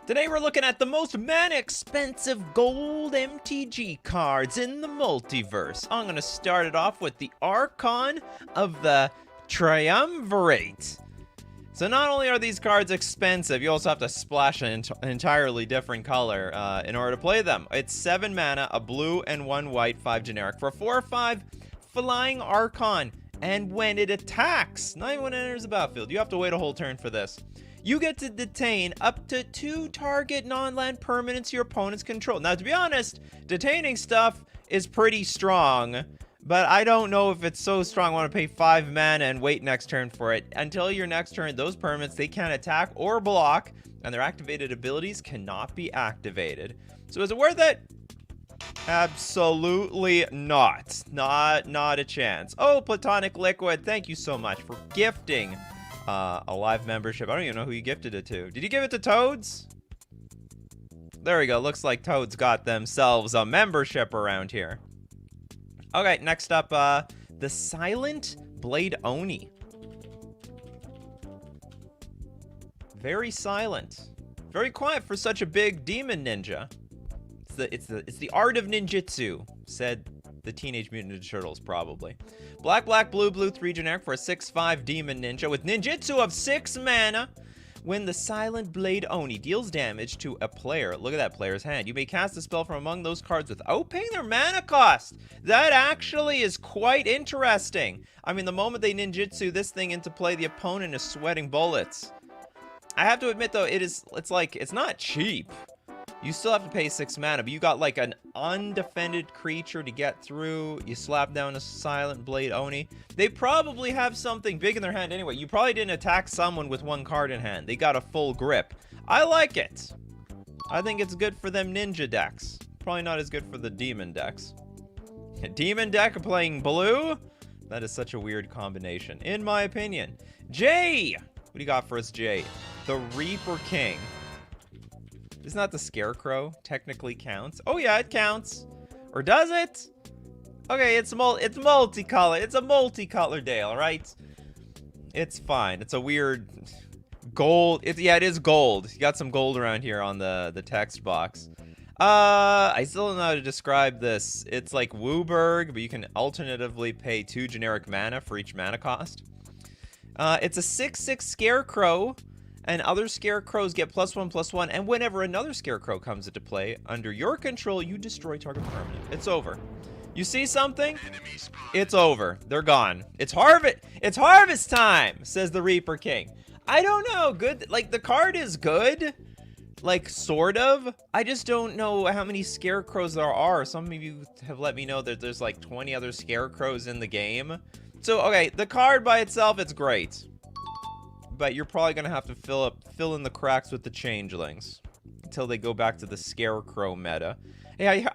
Today we're looking at the most man-expensive gold MTG cards in the multiverse. I'm going to start it off with the Archon of the Triumvirate. So not only are these cards expensive, you also have to splash an entirely different color in order to play them. It's 7 mana, a blue and 1 white, 5 generic for 4/5 Flying Archon. And when it attacks, not even when it enters the battlefield, you have to wait a whole turn for this. You get to detain up to 2 target non-land permanents your opponent's control. Now, to be honest, detaining stuff is pretty strong, but I don't know if it's so strong I want to pay 5 mana and wait next turn for it. Until your next turn, those permanents, they can't attack or block, and their activated abilities cannot be activated. So is it worth it? Absolutely not. Not a chance. Oh, Platonic Liquid, thank you so much for gifting a live membership. I don't even know who you gifted it to. Did you give it to Toads? There we go. Looks like Toads got themselves a membership around here. Okay, next up, the Silent Blade Oni. Very silent. Very quiet for such a big demon ninja. It's the art of ninjutsu, said the Teenage Mutant Ninja Turtles, probably. Black, black, blue, blue, 3 generic for a 6/5 demon ninja with ninjutsu of 6 mana. When the Silent Blade Oni deals damage to a player, look at that player's hand, you may cast a spell from among those cards without paying their mana cost. That actually is quite interesting. I mean, the moment they ninjutsu this thing into play, the opponent is sweating bullets. I have to admit, though, it's not cheap. You still have to pay 6 mana, but you got like an undefended creature to get through. You slap down a Silent Blade Oni. They probably have something big in their hand anyway. You probably didn't attack someone with 1 card in hand. They got a full grip. I like it. I think it's good for them ninja decks. Probably not as good for the demon decks. A demon deck playing blue? That is such a weird combination, in my opinion. Jay! What do you got for us, Jay? The Reaper King. Isn't that the Scarecrow? Technically counts. Oh yeah, it counts. Or does it? Okay, it's multicolor. It's a multicolor day, alright? It's fine. It's a weird gold. Yeah, it is gold. You got some gold around here on the text box. I still don't know how to describe this. It's like Wooburg, but you can alternatively pay 2 generic mana for each mana cost. It's a 6/6 Scarecrow. And other scarecrows get +1/+1, and whenever another scarecrow comes into play, under your control, you destroy target permanent. It's over. You see something? It's over. They're gone. It's harvest time, says the Reaper King. I don't know. Good. Like, the card is good. Like, sort of. I just don't know how many scarecrows there are. Some of you have let me know that there's like 20 other scarecrows in the game. So, okay, the card by itself, it's great. But you're probably gonna have to fill in the cracks with the changelings until they go back to the Scarecrow meta. Hey,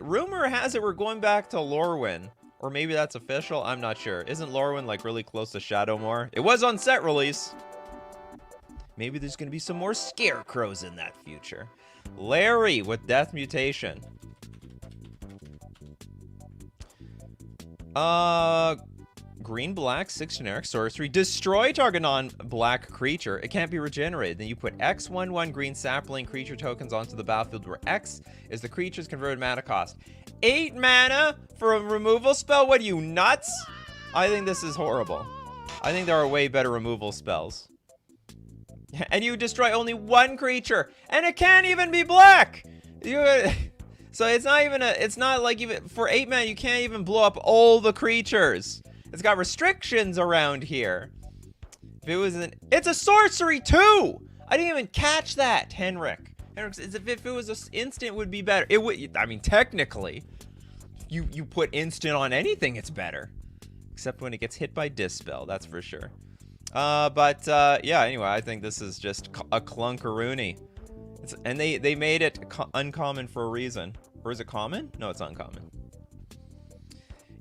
rumor has it we're going back to Lorwyn, or maybe that's official. I'm not sure. Isn't Lorwyn like really close to Shadowmoor? It was on set release. Maybe there's gonna be some more scarecrows in that future. Larry with Death Mutation. Green, black, 6 generic, sorcery. Destroy target non-black creature. It can't be regenerated. Then you put X 1/1 green sapling creature tokens onto the battlefield where X is the creature's converted mana cost. 8 mana for a removal spell? What are you, nuts? I think this is horrible. I think there are way better removal spells. And you destroy only 1 creature. And it can't even be black! So it's not like even, for 8 mana, you can't even blow up all the creatures. It's got restrictions around here. If it was it's a sorcery too! I didn't even catch that, Henrik. If it was an instant, it would be better. It would, I mean, technically, you put instant on anything, it's better. Except when it gets hit by Dispel, that's for sure. Yeah, anyway, I think this is just a clunkaroony. And they made it uncommon for a reason. Or is it common? No, it's uncommon.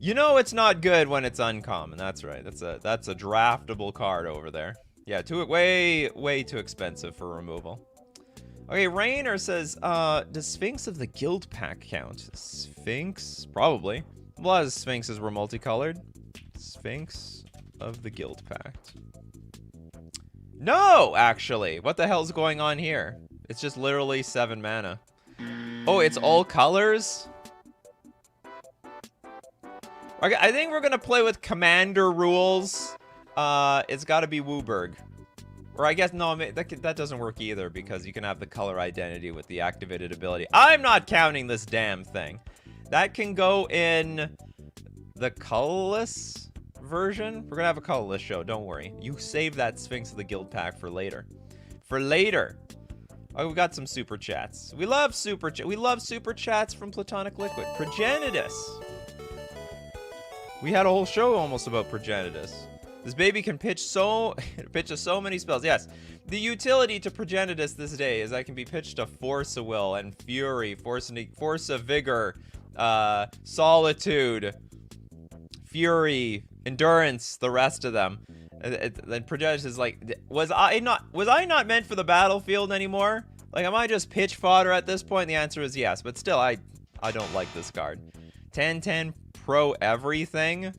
You know it's not good when it's uncommon. That's right. That's a draftable card over there. Yeah, way too expensive for removal. Okay, Rainer says, does Sphinx of the Guild Pack count? Sphinx? Probably. A lot of Sphinxes were multicolored. Sphinx of the Guild Pact. No, actually. What the hell's going on here? It's just literally 7 mana. Oh, it's all colors? Okay, I think we're gonna play with commander rules. It's gotta be Wooburg. Or I guess, no, that doesn't work either because you can have the color identity with the activated ability. I'm not counting this damn thing. That can go in the colorless version. We're gonna have a colorless show, don't worry. You save that Sphinx of the Guild pack for later. For later. Oh, we got some super chats. We love super chats from Platonic Liquid. Progenitus. We had a whole show almost about Progenitus. This baby can pitch so many spells. Yes, the utility to Progenitus this day is I can be pitched to Force of Will and Fury, Force of Vigor, Solitude, Fury, Endurance, the rest of them. Then Progenitus is like, was I not meant for the battlefield anymore? Like, am I just pitch fodder at this point? The answer is yes, but still, I don't like this card. 10/10 pro everything.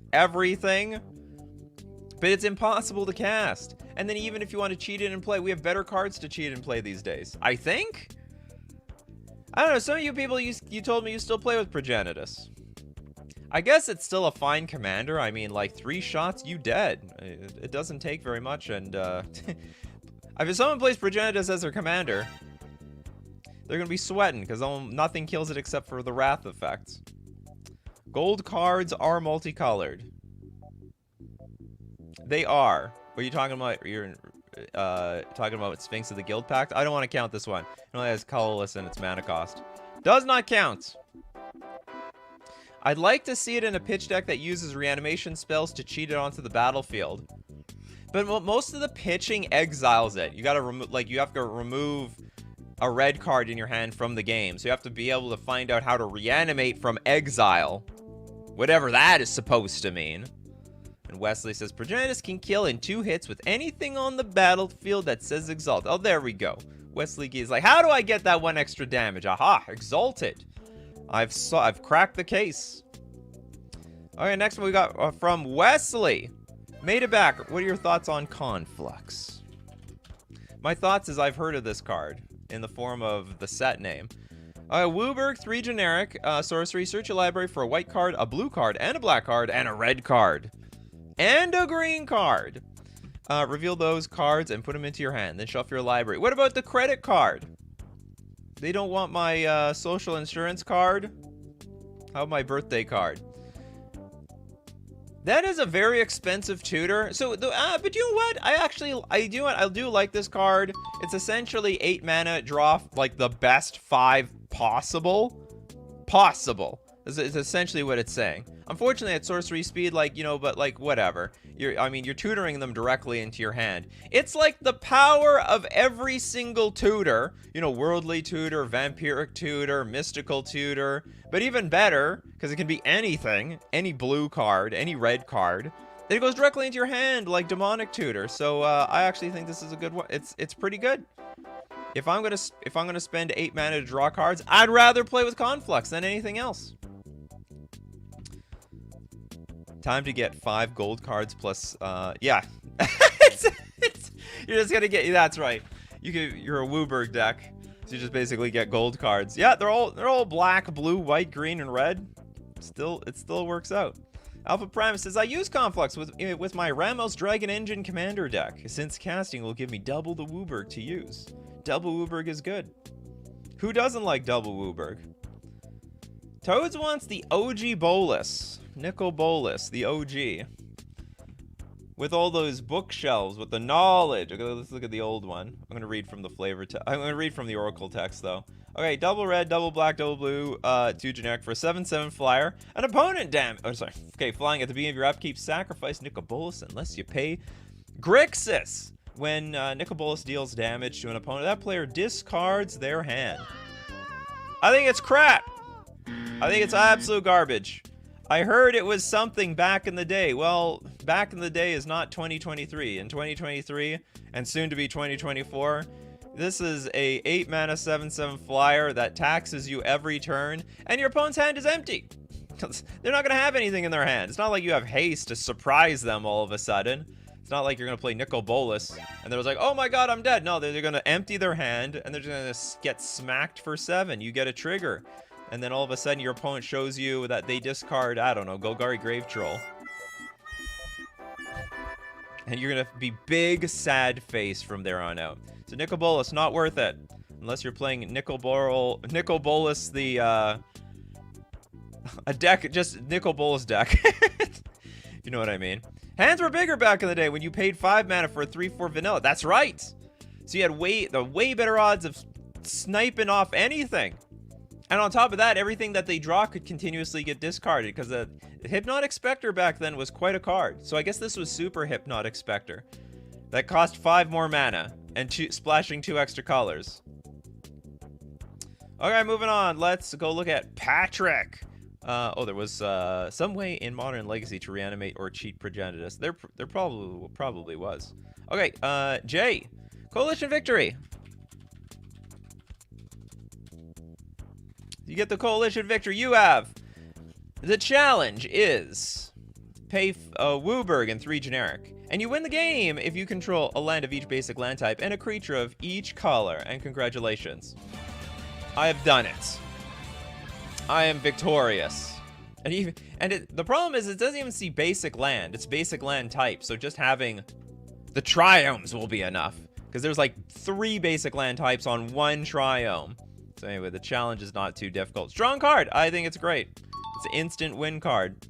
But it's impossible to cast. And then even if you want to cheat in and play, we have better cards to cheat and play these days. I think? I don't know, some of you people, you told me you still play with Progenitus. I guess it's still a fine commander. I mean, like, 3 shots, you dead. It doesn't take very much, and, if someone plays Progenitus as their commander, they're gonna be sweating, because nothing kills it except for the Wrath effects. Gold cards are multicolored. They are. What are you talking about? You're talking about Sphinx of the Guild Pact? I don't want to count this one. It only has colorless and its mana cost. Does not count. I'd like to see it in a pitch deck that uses reanimation spells to cheat it onto the battlefield. But most of the pitching exiles it. You gotta you have to remove a red card in your hand from the game. So you have to be able to find out how to reanimate from exile. Whatever that is supposed to mean. And Wesley says, Progenitus can kill in 2 hits with anything on the battlefield that says Exalt. Oh, there we go. Wesley is like, how do I get that 1 extra damage? Aha, Exalted. I've cracked the case. Okay, next one we got from Wesley. Made it back. What are your thoughts on Conflux? My thoughts is I've heard of this card in the form of the set name. Wooburg, 3 generic, sorcery. Search your library for a white card, a blue card, and a black card, and a red card. And a green card. Reveal those cards and put them into your hand. Then shuffle your library. What about the credit card? They don't want my social insurance card? How about my birthday card? That is a very expensive tutor. So, but you know what? I do like this card. It's essentially 8 mana, draw like the best 5 possible. It's essentially what it's saying. Unfortunately, at sorcery speed, like, you know, but like, whatever. You're tutoring them directly into your hand. It's like the power of every single tutor. You know, worldly tutor, vampiric tutor, mystical tutor. But even better, because it can be anything, any blue card, any red card. Then it goes directly into your hand, like demonic tutor. So I actually think this is a good one. It's pretty good. If I'm gonna spend 8 mana to draw cards, I'd rather play with Conflux than anything else. Time to get 5 gold cards plus, yeah. You're just gonna get, that's right. You're a Wooburg deck, so you just basically get gold cards. Yeah, they're all black, blue, white, green, and red. It still works out. Alpha Prime says, I use Conflux with my Ramos Dragon Engine Commander deck, since casting will give me double the Wooburg to use. Double Wooburg is good. Who doesn't like double Wooburg? Toads wants the OG Bolus. Nicol Bolas, the OG. With all those bookshelves, with the knowledge. Okay, let's look at the old one. I'm going to read from the flavor text. I'm going to read from the Oracle text, though. Okay, double red, double black, double blue, 2 generic for a 7/7 flyer. An opponent damage. Oh, sorry. Okay, flying at the beginning of your upkeep, sacrifice Nicol Bolas unless you pay Grixis. When Nicol Bolas deals damage to an opponent, that player discards their hand. I think it's crap. I think it's absolute garbage. I heard it was something back in the day. Well, back in the day is not 2023. In 2023, and soon to be 2024, this is a 8 mana 7/7 flyer that taxes you every turn, and your opponent's hand is empty. They're not going to have anything in their hand. It's not like you have haste to surprise them all of a sudden. It's not like you're going to play Nicol Bolas, and they're just like, oh my god, I'm dead. No, they're going to empty their hand, and they're just going to get smacked for 7. You get a trigger. And then all of a sudden, your opponent shows you that they discard, I don't know, Golgari Grave Troll. And you're going to be big, sad face from there on out. So Nicol Bolas, not worth it. Unless you're playing Nicol Bolas, the, a deck, just Nicol Bolas deck. You know what I mean. Hands were bigger back in the day when you paid 5 mana for a 3/4 vanilla. That's right. So you had way better odds of sniping off anything. And on top of that, everything that they draw could continuously get discarded, because the Hypnotic Spectre back then was quite a card. So I guess this was Super Hypnotic Spectre. That cost 5 more mana and splashing 2 extra colors. Okay, moving on. Let's go look at Patrick. Oh, there was some way in Modern Legacy to reanimate or cheat Progenitus. There probably was. Okay, Jay. Coalition Victory. You get the Coalition Victory. You have. The challenge is pay Wooburg and 3 generic. And you win the game if you control a land of each basic land type and a creature of each color. And congratulations. I have done it. I am victorious. And the problem is it doesn't even see basic land. It's basic land type. So just having the triomes will be enough. Because there's like 3 basic land types on 1 triome. So anyway, the challenge is not too difficult. Strong card. I think it's great. It's an instant win card.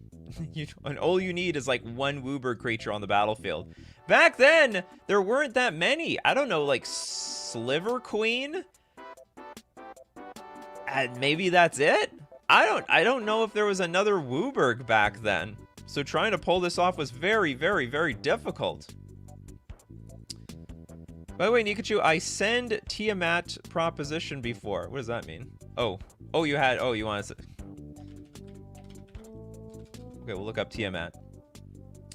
And all you need is like 1 Wooburg creature on the battlefield. Back then, there weren't that many. I don't know, like Sliver Queen? And maybe that's it? I don't know if there was another Wooburg back then. So trying to pull this off was very, very, very difficult. By the way, Nikachu, I send Tiamat proposition before. What does that mean? Oh, you want to... Okay, we'll look up Tiamat.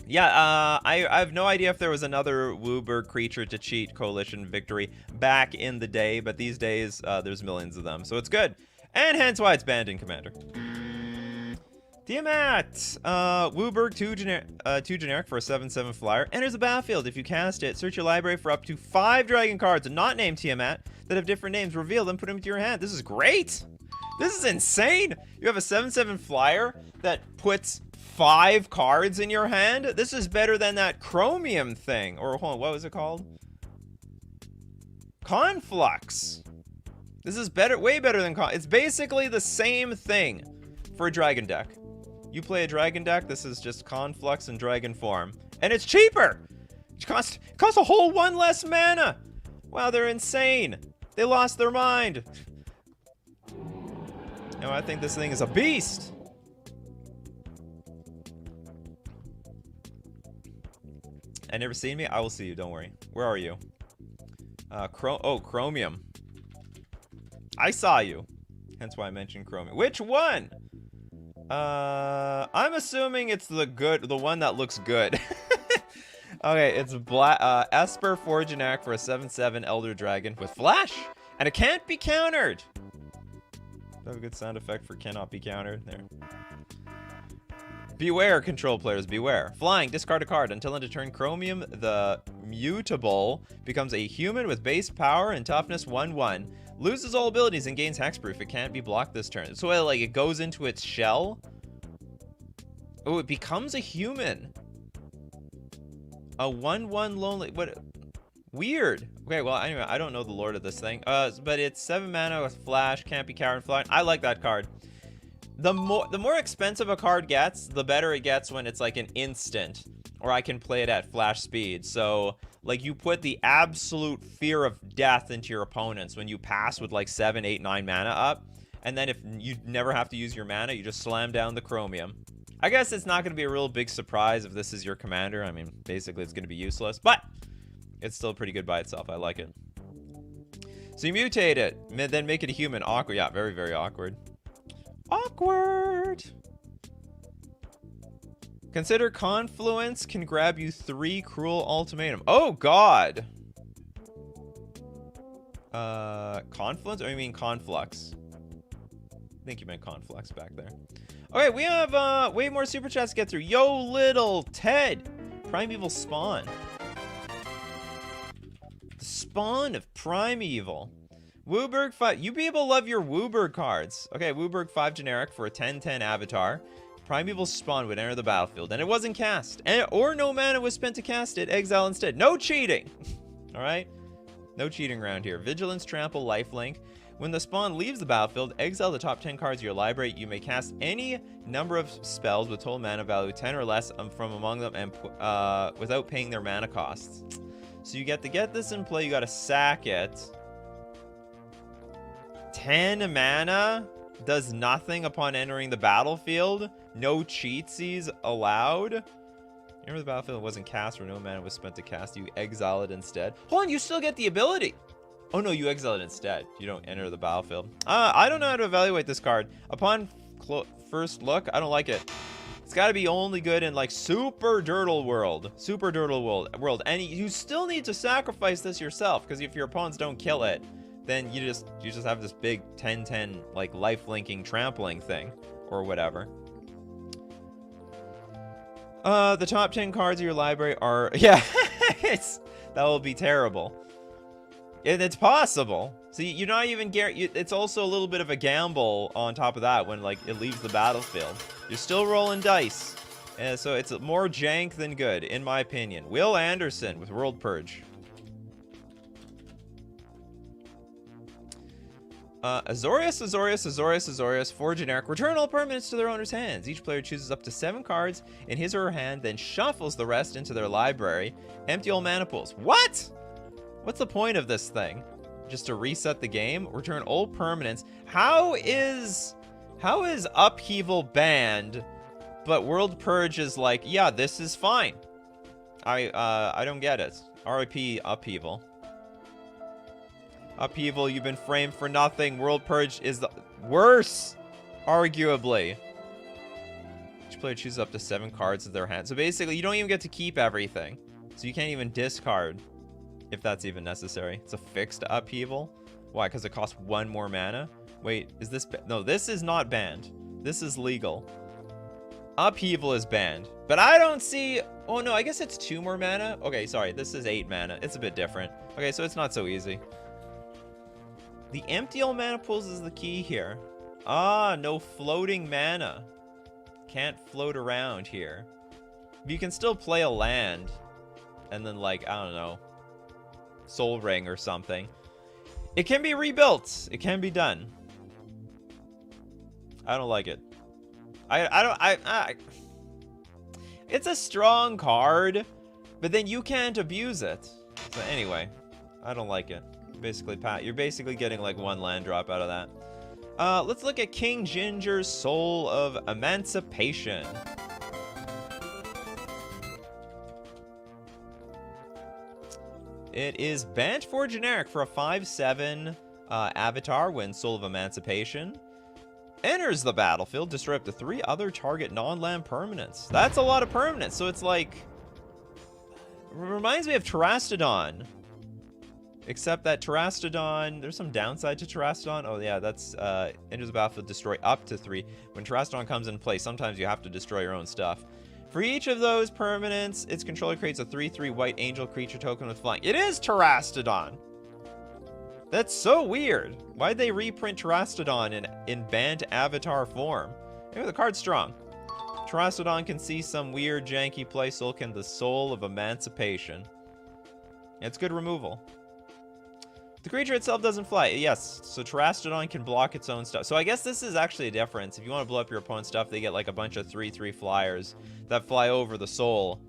Yeah, I have no idea if there was another Wooburg creature to cheat Coalition Victory back in the day, but these days, there's millions of them, so it's good. And hence why it's banned in Commander. Tiamat! Wooburg, 2 generic for a 7/7 flyer. Enters the battlefield. If you cast it, search your library for up to 5 dragon cards not named Tiamat that have different names. Reveal them, put them into your hand. This is great! This is insane! You have a 7/7 flyer that puts 5 cards in your hand? This is better than that Chromium thing. Or, hold on, what was it called? Conflux. This is better, way better than It's basically the same thing for a dragon deck. You play a dragon deck, this is just Conflux in dragon form. And it's cheaper! It costs a whole 1 less mana! Wow, they're insane! They lost their mind! No, I think this thing is a beast! I never seen me? I will see you, don't worry. Where are you? Chromium. I saw you. Hence why I mentioned Chromium. Which one? I'm assuming it's the one that looks good. Okay, it's Esper 4 generic for a 7/7 Elder Dragon with Flash. And it can't be countered. Do I have a good sound effect for cannot be countered? There. Beware, control players, beware. Flying, discard a card. Until end of turn, Chromium, the Mutable, becomes a human with base power and toughness 1/1. Loses all abilities and gains hexproof. It can't be blocked this turn. So like it goes into its shell. Oh, it becomes a human. A 1/1 lonely. What? Weird. Okay, well anyway, I don't know the lord of this thing. But it's 7 mana with Flash. Can't be countered. Flying. I like that card. The more expensive a card gets, the better it gets when it's like an instant, or I can play it at flash speed. So like you put the absolute fear of death into your opponents when you pass with like 7, 8, 9 mana up, and then if you never have to use your mana, you just slam down the Chromium. I guess it's not going to be a real big surprise if this is your commander. I mean, basically it's going to be useless, but it's still pretty good by itself. I like it. So you mutate it, then make it a human. Awkward. Yeah, very, very awkward. Awkward. Consider Confluence can grab you 3 Cruel Ultimatum. Oh, God. Confluence? Or you mean Conflux? I think you meant Conflux back there. Okay, we have way more super chats to get through. Yo, little Ted. Primeval Spawn. Spawn of Primeval. Wooburg 5. You people love your Wooburg cards. Okay, Wooburg 5 generic for a 10/10 avatar. Primeval Spawn would enter the battlefield, and it wasn't cast. Or no mana was spent to cast it. Exile instead. No cheating! Alright? No cheating around here. Vigilance, Trample, Lifelink. When the spawn leaves the battlefield, exile the top 10 cards of your library. You may cast any number of spells with total mana value 10 or less from among them and without paying their mana costs. So you get to get this in play, you gotta sack it. 10 mana does nothing upon entering the battlefield. No cheatsies allowed. Enter the battlefield wasn't cast or no mana was spent to cast. You exile it instead. Hold on, you still get the ability. Oh no, you exile it instead. You don't enter the battlefield. I don't know how to evaluate this card. Upon first look, I don't like it. It's got to be only good in like Super Dirtle World. Super Dirtle World. And you still need to sacrifice this yourself, because if your opponents don't kill it, then you just have this big 10/10 like life linking trampling thing or whatever. The top 10 cards of your library are yeah, that will be terrible. It's possible. See, you're not even it's also a little bit of a gamble on top of that when like it leaves the battlefield. You're still rolling dice. So it's more jank than good, in my opinion. Will Anderson with World Purge. Azorius, 4 generic. Return all permanents to their owner's hands. Each player chooses up to 7 cards in his or her hand, then shuffles the rest into their library. Empty all mana pools. What? What's the point of this thing? Just to reset the game? Return all permanents. How is Upheaval banned, but World Purge is like, yeah, this is fine. I don't get it. RIP Upheaval. Upheaval, you've been framed for nothing. World Purge is the worse, arguably. Each player chooses up to 7 cards in their hand. So basically, you don't even get to keep everything. So you can't even discard, if that's even necessary. It's a fixed Upheaval. Why? Because it costs 1 more mana? Wait, is this... No, this is not banned. This is legal. Upheaval is banned. But I don't see... Oh, no, I guess it's 2 more mana. Okay, sorry. This is 8 mana. It's a bit different. Okay, so it's not so easy. The empty all mana pools is the key here. Ah, no floating mana. Can't float around here. You can still play a land. And then, like, I don't know, Soul Ring or something. It can be rebuilt. It can be done. I don't like it. It's a strong card, but then you can't abuse it. So anyway, I don't like it. Basically, Pat, you're basically getting like 1 land drop out of that. Let's look at King Ginger's Soul of Emancipation. It is banned for generic for a 5/7 avatar when Soul of Emancipation enters the battlefield. Destroy up to 3 other target non-land permanents. That's a lot of permanents. So it's like... reminds me of Terastodon. Except that Terastodon... there's some downside to Terastodon. Oh yeah, that's... enters the battlefield, destroy up to 3. When Terastodon comes in play, sometimes you have to destroy your own stuff. For each of those permanents, its controller creates a 3/3 white angel creature token with flying. It is Terastodon! That's so weird. Why'd they reprint Terastodon in banned avatar form? Maybe the card's strong. Terastodon can see some weird janky play, so can the Soul of Emancipation. It's good removal. The creature itself doesn't fly. Yes, so Terastodon can block its own stuff. So I guess this is actually a difference. If you want to blow up your opponent's stuff, they get like a bunch of 3/3 flyers that fly over the soul.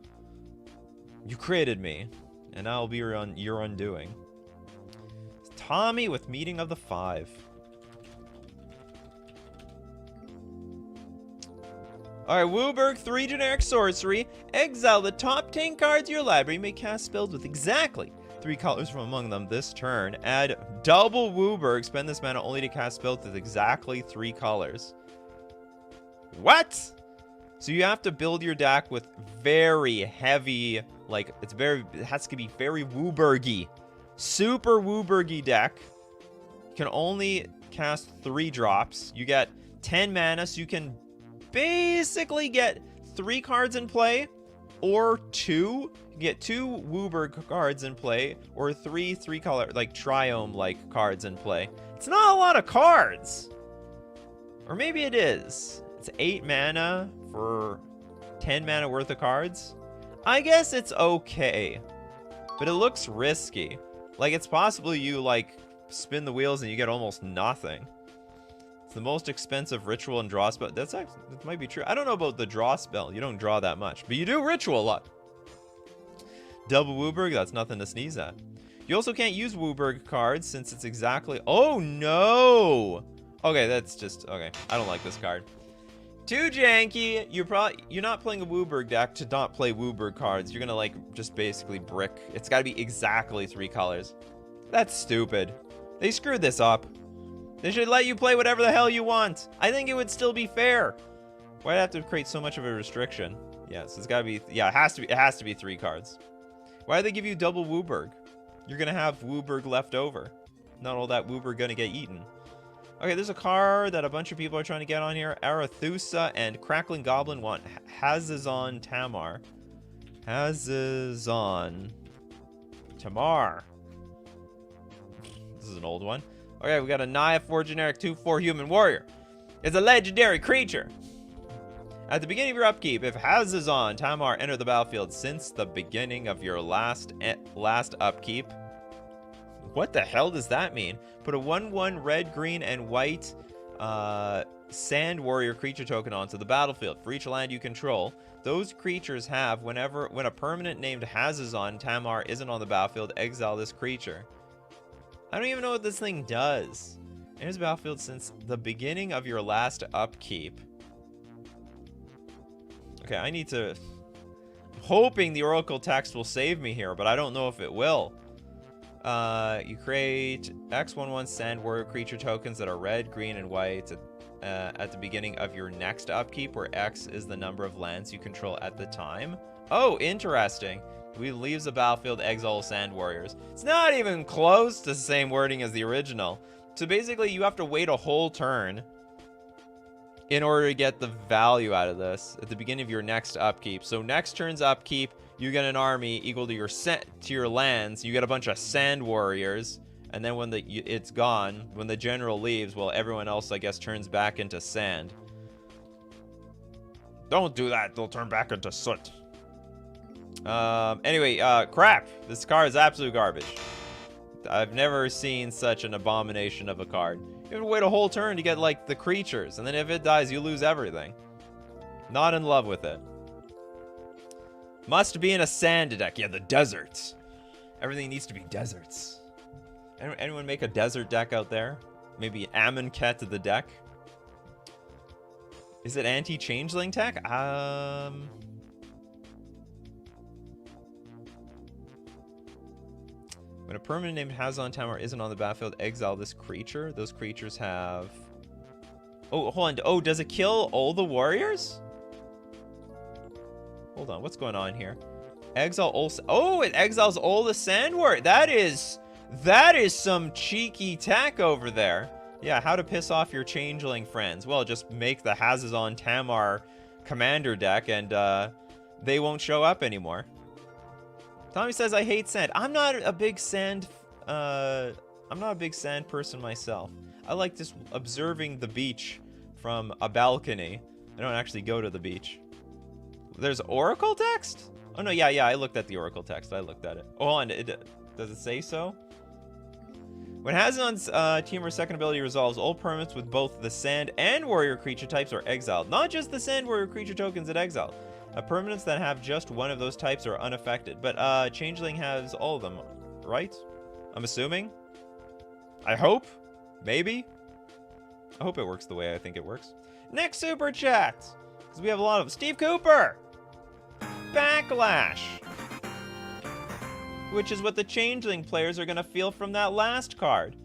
You created me, and I'll be your undoing. Tommy with Meeting of the 5. Alright, Wooburg, 3 generic sorcery. Exile the top 10 cards of your library. You may cast spells with exactly 3 colors from among them this turn. Add double Wooburg. Spend this mana only to cast spells with exactly 3 colors. What? So you have to build your deck with very heavy, like, it has to be very Wooburgy. Super Wooburgy deck. You can only cast 3 drops. You get 10 mana, so you can basically get 3 cards in play, or 2. You You get 2 Wooburg cards in play, or 3 3-color, like, Triome-like cards in play. It's not a lot of cards! Or maybe it is. It's 8 mana for 10 mana worth of cards. I guess it's okay. But it looks risky. Like, it's possible you, like, spin the wheels and you get almost nothing. It's the most expensive ritual and draw spell. That might be true. I don't know about the draw spell. You don't draw that much. But you do ritual a lot. Double Wooburg, that's nothing to sneeze at. You also can't use Wooburg cards since it's exactly... Oh, no! Okay, that's just... Okay, I don't like this card. Too janky. You're not playing a Wooburg deck to not play Wooburg cards. You're gonna, like, just basically brick. It's gotta be exactly 3 colors. That's stupid. They screwed this up. They should let you play whatever the hell you want. I think it would still be fair. Why'd I have to create so much of a restriction? Yes, it's gotta be... Yeah, it has to be 3 cards. Why do they give you double Wooburg? You're gonna have Wooburg left over. Not all that Wooburg gonna get eaten. Okay, there's a card that a bunch of people are trying to get on here. Arethusa and Crackling Goblin want Hazazon Tamar. Hazazon Tamar. This is an old one. Okay, we got a Naya 4 generic 2/4 human warrior. It's a legendary creature. At the beginning of your upkeep, if Hazazon Tamar enter the battlefield since the beginning of your last upkeep. What the hell does that mean? Put a 1/1 red, green, and white sand warrior creature token onto the battlefield. For each land you control, those creatures have, when a permanent named Hazazon Tamar isn't on the battlefield, exile this creature. I don't even know what this thing does. Enters the battlefield since the beginning of your last upkeep. Okay, I need to... I'm hoping the Oracle text will save me here, but I don't know if it will. You create X11 Sand Warrior creature tokens that are red, green, and white at the beginning of your next upkeep, where X is the number of lands you control at the time. Oh, interesting. We leaves the battlefield, exile Sand Warriors. It's not even close to the same wording as the original. So basically, you have to wait a whole turn in order to get the value out of this at the beginning of your next upkeep. So next turn's upkeep, you get an army equal to your lands. You get a bunch of Sand Warriors, and then when it's gone, when the general leaves, well, everyone else, I guess, turns back into sand. Don't do that. They'll turn back into soot. Anyway, crap. This card is absolute garbage. I've never seen such an abomination of a card. You have to wait a whole turn to get, like, the creatures, and then if it dies, you lose everything. Not in love with it. Must be in a sand deck. Yeah, the deserts. Everything needs to be deserts. Anyone make a desert deck out there? Maybe Amonkhet to the deck? Is it anti-changeling tech? When a permanent named Hazon Tamar isn't on the battlefield, exile this creature. Those creatures have... Oh, hold on. Oh, does it kill all the warriors? Hold on, what's going on here? Exile all... Oh, it exiles all the sand warriors. That is some cheeky tech over there. Yeah, how to piss off your changeling friends. Well, just make the Hazazon Tamar commander deck and they won't show up anymore. Tommy says, I hate sand. I'm not a big sand person myself. I like just observing the beach from a balcony. I don't actually go to the beach. There's Oracle text? Oh, no, yeah, I looked at the Oracle text. I looked at it. Oh, hold on. Does it say so? When Hazon's team or second ability resolves, all permanents with both the sand and warrior creature types are exiled. Not just the sand warrior creature tokens at exile. Permanents that have just one of those types are unaffected. But Changeling has all of them, right? I'm assuming. I hope. Maybe. I hope it works the way I think it works. Next super chat. Because we have a lot of... Steve Cooper! Backlash! Which is what the Changeling players are going to feel from that last card.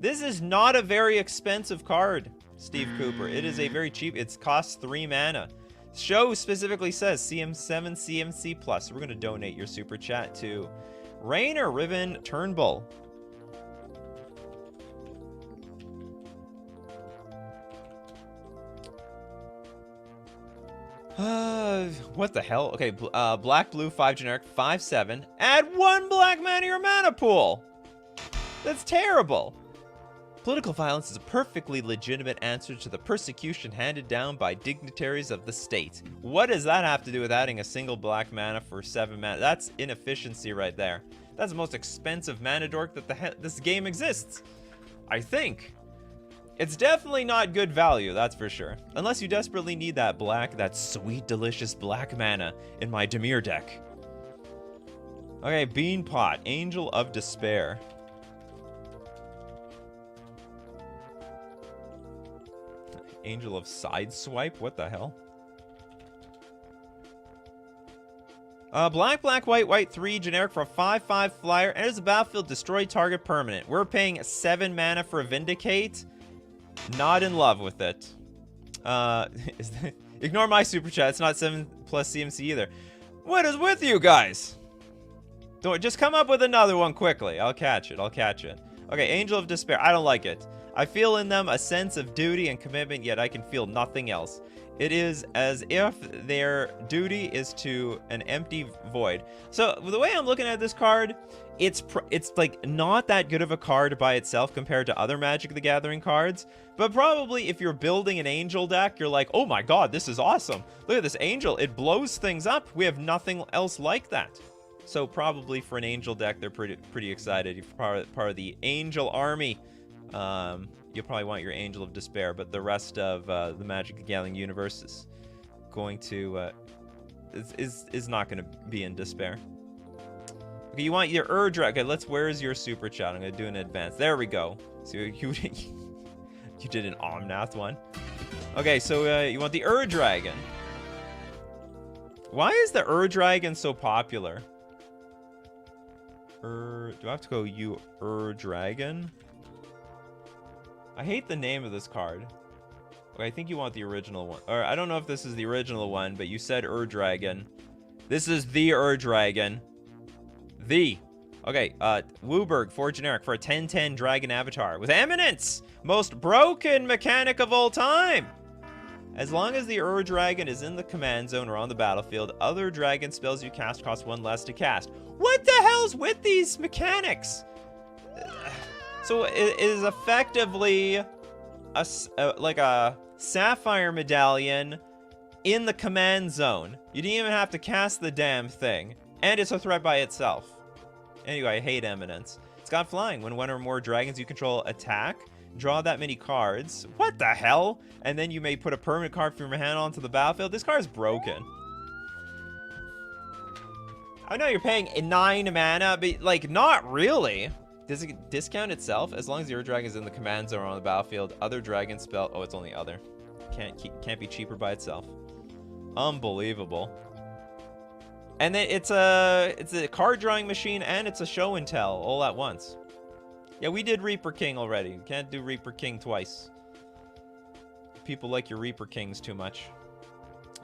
This is not a very expensive card, Steve Cooper. It is a very cheap... It costs 3 mana. Show specifically says CM7 CMC+. So we're going to donate your super chat to Rainer Riven Turnbull. What the hell? Okay, black, blue, 5 generic, 5/7. Add 1 black mana to your mana pool. That's terrible. Political violence is a perfectly legitimate answer to the persecution handed down by dignitaries of the state. What does that have to do with adding a single black mana for 7 mana? That's inefficiency right there. That's the most expensive mana dork that this game exists. I think. It's definitely not good value, that's for sure. Unless you desperately need that sweet, delicious black mana in my Dimir deck. Okay, Bean Pot, Angel of Despair. Angel of Sideswipe? What the hell? Black, black, white, white, 3 generic for a 5/5 flyer. Enters the battlefield, destroy target permanent. We're paying 7 mana for a Vindicate. Not in love with it. Ignore my super chat. It's not 7+ CMC either. What is with you guys? Don't just come up with another one quickly. I'll catch it. I'll catch it. Okay, Angel of Despair. I don't like it. I feel in them a sense of duty and commitment, yet I can feel nothing else. It is as if their duty is to an empty void. So the way I'm looking at this card, it's like not that good of a card by itself compared to other Magic the Gathering cards. But probably if you're building an Angel deck, you're like, oh my god, this is awesome. Look at this Angel. It blows things up. We have nothing else like that. So probably for an Angel deck, they're pretty excited. You're part of the Angel army. You'll probably want your Angel of Despair, but the rest of the Magic the Gathering universe is going to is not going to be in despair. Okay, you want your Urdra. Okay, where's your super chat? I'm going to do an advance. There we go. So you did an Omnath one. Okay, so you want the Ur-Dragon. Why is the Ur-Dragon so popular? Do I have to go Ur-Dragon? I hate the name of this card. Okay, I think you want the original one. Or I don't know if this is the original one, but you said Ur-Dragon. This is the Ur-Dragon. Okay, Wooburg, 4 generic for a 10/10 dragon avatar with Eminence! Most broken mechanic of all time! As long as the Ur-Dragon is in the command zone or on the battlefield, other dragon spells you cast cost 1 less to cast. What the hell's with these mechanics? So it is effectively like a Sapphire Medallion in the command zone. You didn't even have to cast the damn thing. And it's a threat by itself. Anyway, I hate Eminence. It's got flying. When 1 or more dragons you control attack, draw that many cards. What the hell? And then you may put a permanent card from your hand onto the battlefield. This card is broken. I know you're paying 9 mana, but like, not really. Does it discount itself? As long as your dragon is in the command zone or on the battlefield, other dragon spell. Oh, it's only other. Can't be cheaper by itself. Unbelievable. And then it's a card drawing machine and it's a show and tell all at once. Yeah, we did Reaper King already. You can't do Reaper King twice. People like your Reaper Kings too much.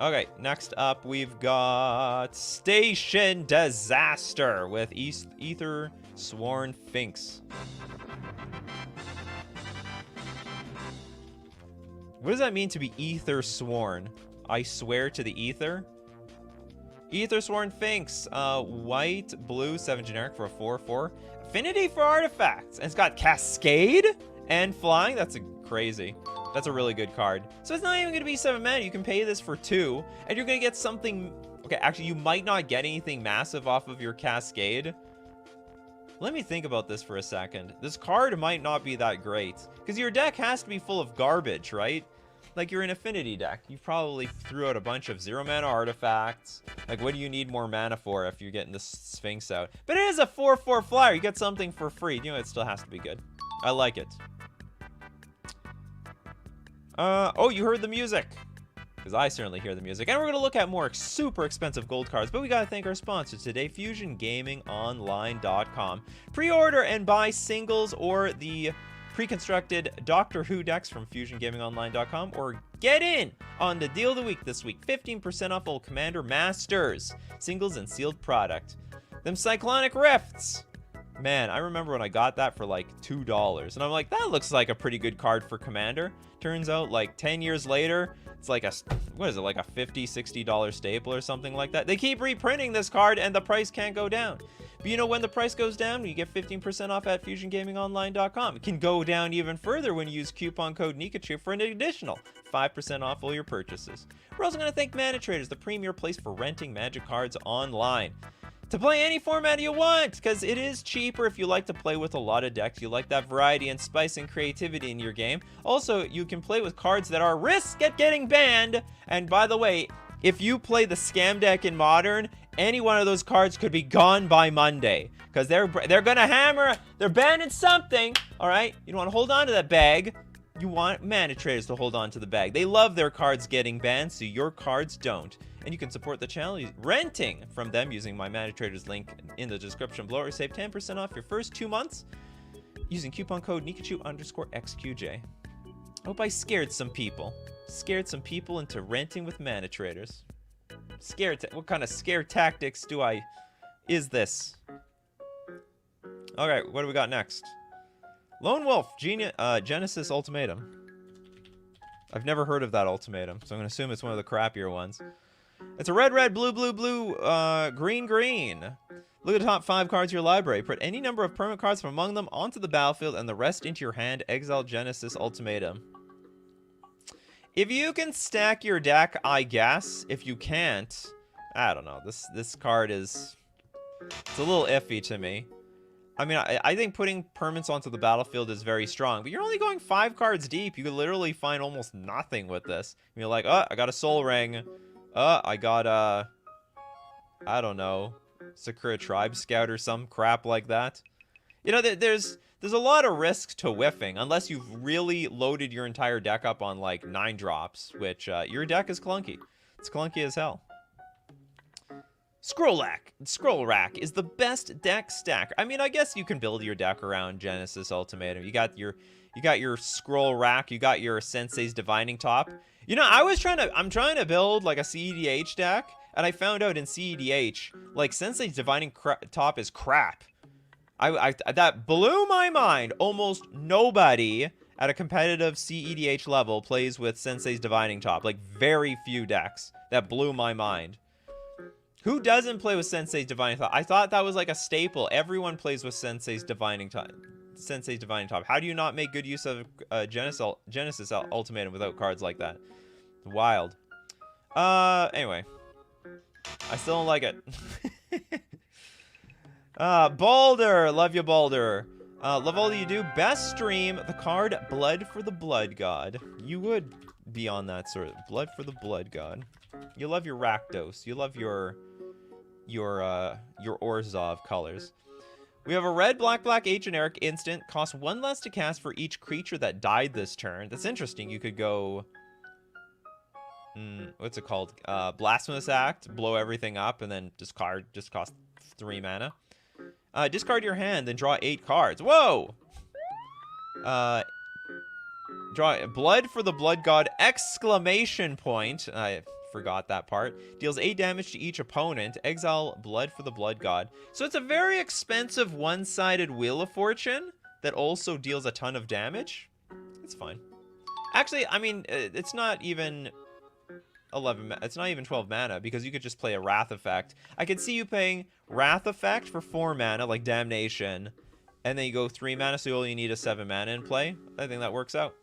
Okay, next up we've got Station Disaster with Ether Sworn Finks. What does that mean to be Ether Sworn? I swear to the Ether? Ether Sworn Finks, white, blue, 7 generic for a 4/4. Affinity for artifacts. And it's got Cascade and flying. That's crazy. That's a really good card. So it's not even going to be 7 mana. You can pay this for 2, and you're going to get something... Okay, actually, you might not get anything massive off of your Cascade. Let me think about this for a second. This card might not be that great, because your deck has to be full of garbage, right? Like, you're an affinity deck. You probably threw out a bunch of 0 mana artifacts. Like, what do you need more mana for if you're getting the Sphinx out? But it is a 4/4 flyer. You get something for free. You know, it still has to be good. I like it. Oh, you heard the music. Because I certainly hear the music. And we're going to look at more super expensive gold cards. But we got to thank our sponsor today, FusionGamingOnline.com. Pre-order and buy singles or the pre-constructed Doctor Who decks from FusionGamingOnline.com. Or get in on the deal of the week this week. 15% off all Commander Masters. Singles and sealed product. Them Cyclonic Rifts. Man, I remember when I got that for like $2. And I'm like, that looks like a pretty good card for Commander. Turns out like 10 years later, it's like a, what is it, like a $50, $60 staple or something like that. They keep reprinting this card and the price can't go down. But you know when the price goes down? You get 15% off at FusionGamingOnline.com. It can go down even further when you use coupon code Nikachu for an additional 5% off all your purchases. We're also going to thank Mana Traders, the premier place for renting Magic cards online. To play any format you want, because it is cheaper if you like to play with a lot of decks. You like that variety and spice and creativity in your game. Also, you can play with cards that are risk at getting banned. And by the way, if you play the scam deck in Modern, any one of those cards could be gone by Monday. Because they're gonna hammer, they're banning something, alright? You don't want to hold on to that bag. You want Mana Traders to hold on to the bag. They love their cards getting banned, so your cards don't. And you can support the channel renting from them using my Mana Traders link in the description below, or save 10% off your first 2 months using coupon code Nikachu_XQJ. I hope I scared some people. Scared some people into renting with Mana Traders. What kind of scare tactics is this? Alright, what do we got next? Lone Wolf Genesis Ultimatum. I've never heard of that ultimatum, so I'm going to assume it's one of the crappier ones. It's a red, red, blue, blue, blue, green, green. Look at the top 5 cards of your library. Put any number of permanent cards from among them onto the battlefield and the rest into your hand. Exile Genesis Ultimatum. If you can stack your deck, I guess. If you can't, I don't know. This card it's a little iffy to me. I mean, I think putting permanents onto the battlefield is very strong, but you're only going 5 cards deep. You could literally find almost nothing with this. You're like, oh, I got a Soul Ring. I got I don't know, Sakura Tribe Scout or some crap like that. You know, there's a lot of risk to whiffing, unless you've really loaded your entire deck up on like 9 drops, which your deck is clunky. It's clunky as hell. Scroll Rack is the best deck stack. I mean, I guess you can build your deck around Genesis Ultimatum. You got your Scroll Rack, you got your Sensei's Divining Top. You know, I'm trying to build like a CEDH deck, and I found out in CEDH, like Sensei's Divining Top is crap. That blew my mind. Almost nobody at a competitive CEDH level plays with Sensei's Divining Top. Like very few decks. That blew my mind. Who doesn't play with Sensei's Divining Top? I thought that was like a staple. Everyone plays with Sensei's Divining Top. Sensei's Divining Top. How do you not make good use of Genesis Ultimatum without cards like that? Wild. Anyway. I still don't like it. Balder! Love you, Balder. Love all you do. Best stream, the card Blood for the Blood God. You would be on that sort of Blood for the Blood God. You love your Rakdos. You love your Orzhov colors. We have a red, black, black, 8 generic instant. Costs 1 less to cast for each creature that died this turn. That's interesting. You could go... what's it called? Blasphemous Act. Blow everything up and then discard. Just cost 3 mana. Discard your hand, then draw 8 cards. Whoa! Draw Blood for the Blood God! Exclamation point. I forgot that part. Deals 8 damage to each opponent. Exile Blood for the Blood God. So it's a very expensive one-sided Wheel of Fortune that also deals a ton of damage. It's fine. Actually, I mean, it's not even 11. It's not even 12 mana because you could just play a Wrath Effect. I could see you playing Wrath Effect for 4 mana, like Damnation, and then you go 3 mana, so you only need a 7 mana in play. I think that works out.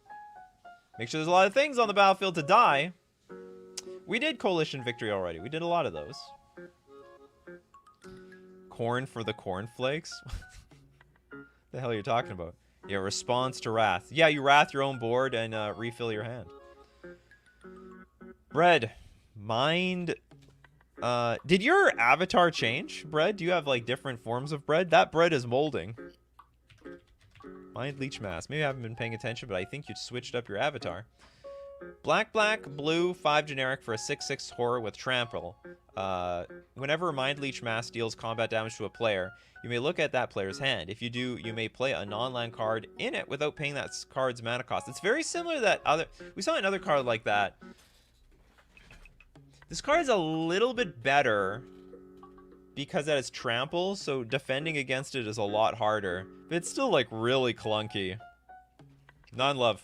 Make sure there's a lot of things on the battlefield to die. We did Coalition Victory already. We did a lot of those. Corn for the Cornflakes? The hell are you talking about? Yeah, response to Wrath. Yeah, you Wrath your own board and refill your hand. Bread. Mind. Did your avatar change, Bread? Do you have like different forms of bread? That bread is molding. Mind Leech Mask. Maybe I haven't been paying attention, but I think you switched up your avatar. Black, black, blue, 5 generic for a 6/6 horror with trample. Whenever Mind Leech Mask deals combat damage to a player, you may look at that player's hand. If you do, you may play a non-land card in it without paying that card's mana cost. It's very similar to that other... We saw another card like that. This card is a little bit better because that is trample, so defending against it is a lot harder. But it's still, like, really clunky. Not in love.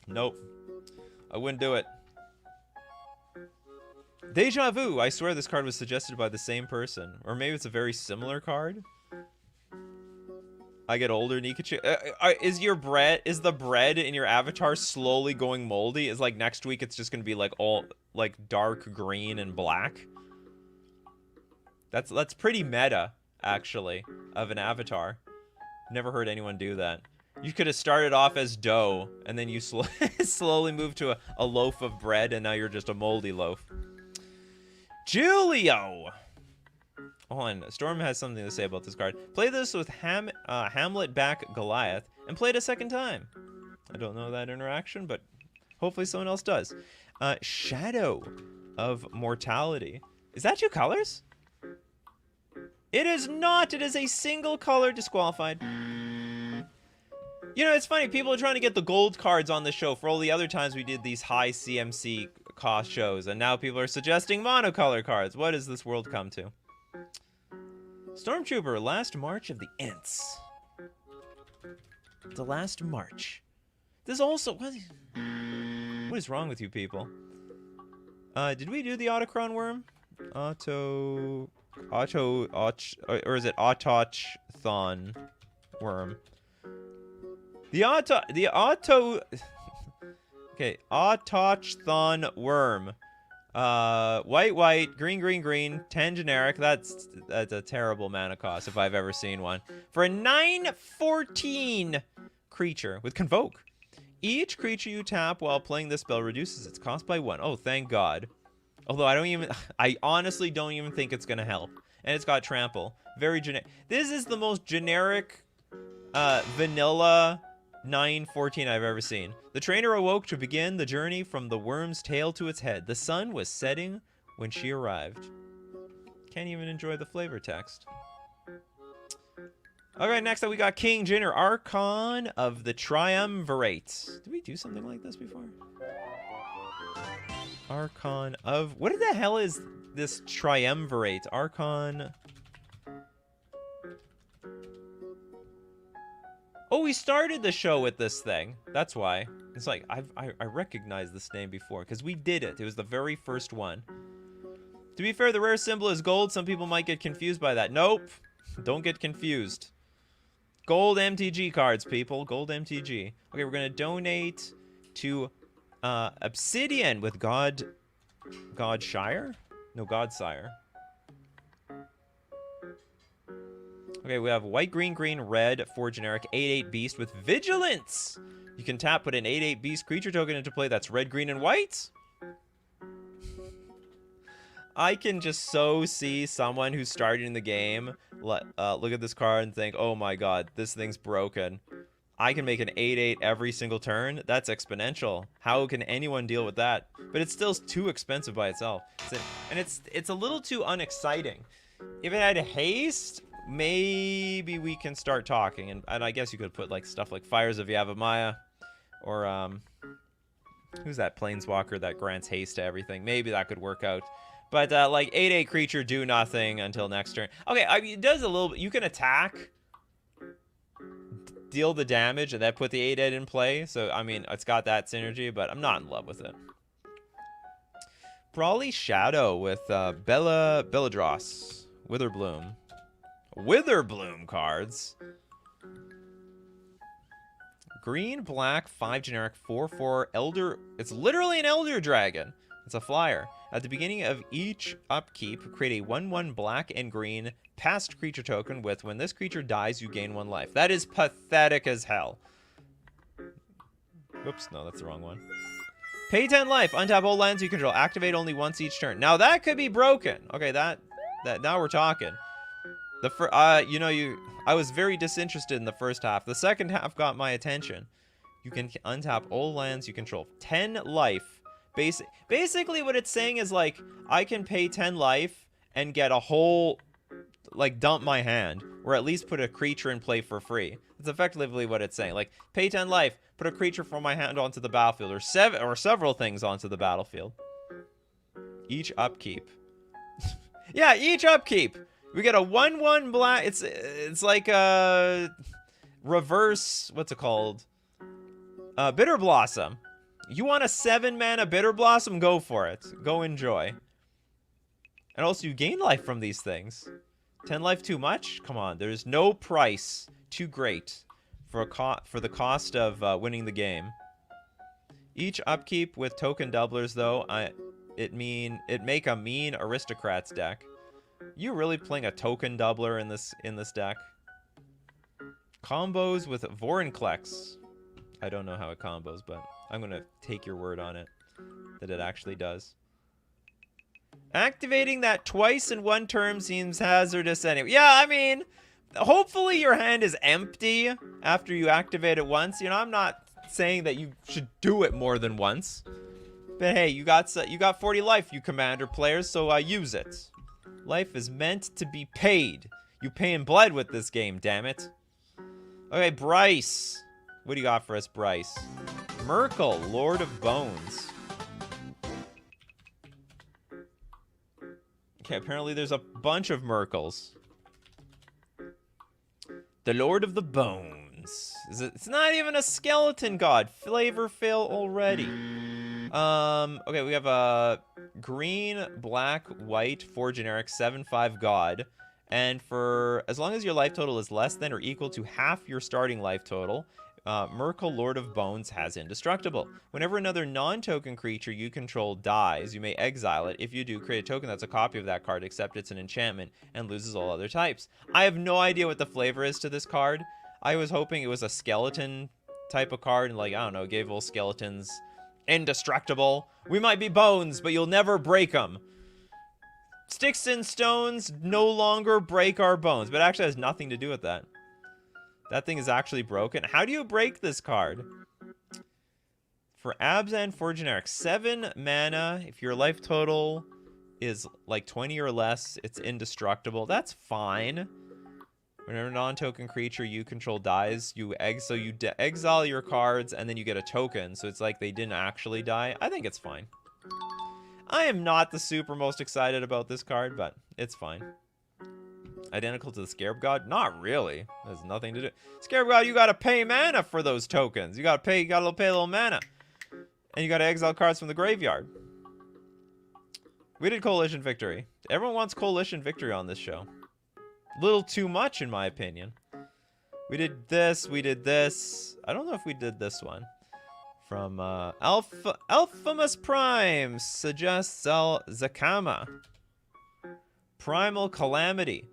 Nope. I wouldn't do it. Deja vu. I swear this card was suggested by the same person. Or maybe it's a very similar card. I get older, Nikachu. Is the bread in your avatar slowly going moldy? Is like next week it's just gonna be like all like dark green and black? That's pretty meta, actually, of an avatar. Never heard anyone do that. You could have started off as dough, and then you slowly moved to a loaf of bread, and now you're just a moldy loaf. Julio! Hold on, Storm has something to say about this card. Play this with Hamlet back Goliath, and play it a second time. I don't know that interaction, but hopefully someone else does. Shadow of Mortality. Is that 2 colors? It is not! It is a single color disqualified. You know, it's funny, people are trying to get the gold cards on the show for all the other times we did these high CMC cost shows, and now people are suggesting monocolor cards. What does this world come to? Stormtrooper, last march of the Ents. The last march. This also... What is wrong with you people? Did we do the Autochron worm? Or is it Autochthon worm? Okay, Autochthon worm. White, green, 10 generic. That's a terrible mana cost if I've ever seen one. For a 9/14 creature with Convoke. Each creature you tap while playing this spell reduces its cost by 1. Oh, thank God. Although I honestly don't even think it's gonna help. And it's got trample. Very generic. This is the most generic vanilla 9/14 I've ever seen. The trainer awoke to begin the journey from the worm's tail to its head. The sun was setting when she arrived. Can't even enjoy the flavor text. Alright, next up we got King Jinner, Archon of the Triumvirate. Did we do something like this before? Archon of... What the hell is this Triumvirate? Archon... Oh, we started the show with this thing. That's why. It's like, I recognize this name before, because we did it. It was the very first one. To be fair, the rare symbol is gold. Some people might get confused by that. Nope. Don't get confused. Gold MTG cards, people. Gold MTG. Okay, we're going to donate to Obsidian with Godshire? No, Godsire. Okay, we have white, green, red, 4 generic, 8/8 beast with vigilance. You can tap, put an 8/8 beast creature token into play that's red, green, and white. I can just so see someone who's starting the game look at this card and think, oh my god, this thing's broken. I can make an 8/8 every single turn. That's exponential. How can anyone deal with that? But it's still too expensive by itself. And it's a little too unexciting. If it had haste... Maybe we can start talking, and I guess you could put like stuff like Fires of Yavimaya, or who's that planeswalker that grants haste to everything? Maybe that could work out. But like 8/8 creature, do nothing until next turn. Okay, I mean, it does a little bit. You can attack, deal the damage, and then put the 8/8 in play. So I mean, it's got that synergy, but I'm not in love with it. Brawly Shadow with Belladros, Witherbloom. Witherbloom cards. Green, black, 5 generic, 4/4 elder. It's literally an elder dragon. It's a flyer. At the beginning of each upkeep, create a 1/1 black and green past creature token with when this creature dies, you gain 1 life. That is pathetic as hell. Oops, no, that's the wrong one. Pay 10 life. Untap all lands you control. Activate only once each turn. Now that could be broken. Okay, that now we're talking. I was very disinterested in the first half. The second half got my attention. You can untap all lands you control. 10 life. Basically what it's saying is like, I can pay 10 life and get a whole, like, dump my hand. Or at least put a creature in play for free. That's effectively what it's saying. Like, pay 10 life, put a creature from my hand onto the battlefield. Or several things onto the battlefield. Each upkeep. Yeah, each upkeep. We get a 1/1 black. It's like a reverse, what's it called? Bitter Blossom. You want a 7 mana Bitter Blossom? Go for it. Go enjoy. And also you gain life from these things. 10 life too much? Come on, there's no price too great for the cost of winning the game. Each upkeep with token doublers, though, it make a mean aristocrats deck. You really playing a token doubler in this deck? Combos with Vorinclex. I don't know how it combos, but I'm gonna take your word on it that it actually does. Activating that twice in one turn seems hazardous anyway. Yeah, I mean, hopefully your hand is empty after you activate it once. You know, I'm not saying that you should do it more than once. But hey, you got 40 life, you commander players, so use it. Life is meant to be paid. You pay in blood with this game, damn it. Okay, Bryce. What do you got for us, Bryce? Merkel, Lord of Bones. Okay, apparently there's a bunch of Merkels. The Lord of the Bones. It's not even a skeleton god. Flavor fail already. Okay, we have a green, black, white, 4 generic, 7/5 god. And for as long as your life total is less than or equal to half your starting life total, Merkel, Lord of Bones, has Indestructible. Whenever another non-token creature you control dies, you may exile it. If you do, create a token that's a copy of that card, except it's an enchantment, and loses all other types. I have no idea what the flavor is to this card. I was hoping it was a skeleton type of card, and like, I don't know, gave all skeletons indestructible. We might be bones, but you'll never break them. Sticks and stones no longer break our bones, but it actually has nothing to do with that. That thing is actually broken. How do you break this card? For Abzan, 4 generic, 7 mana. If your life total is like 20 or less, it's indestructible. That's fine. Whenever a non-token creature you control dies, you exile your cards, and then you get a token. So it's like they didn't actually die. I think it's fine. I am not the super most excited about this card, but it's fine. Identical to the Scarab God? Not really. There's nothing to do. Scarab God, you gotta pay mana for those tokens. You gotta pay a little mana. And you gotta exile cards from the graveyard. We did Coalition Victory. Everyone wants Coalition Victory on this show. A little too much, in my opinion. We did this, we did this. I don't know if we did this one. From Alphamus Prime suggests Zakama. Primal Calamity.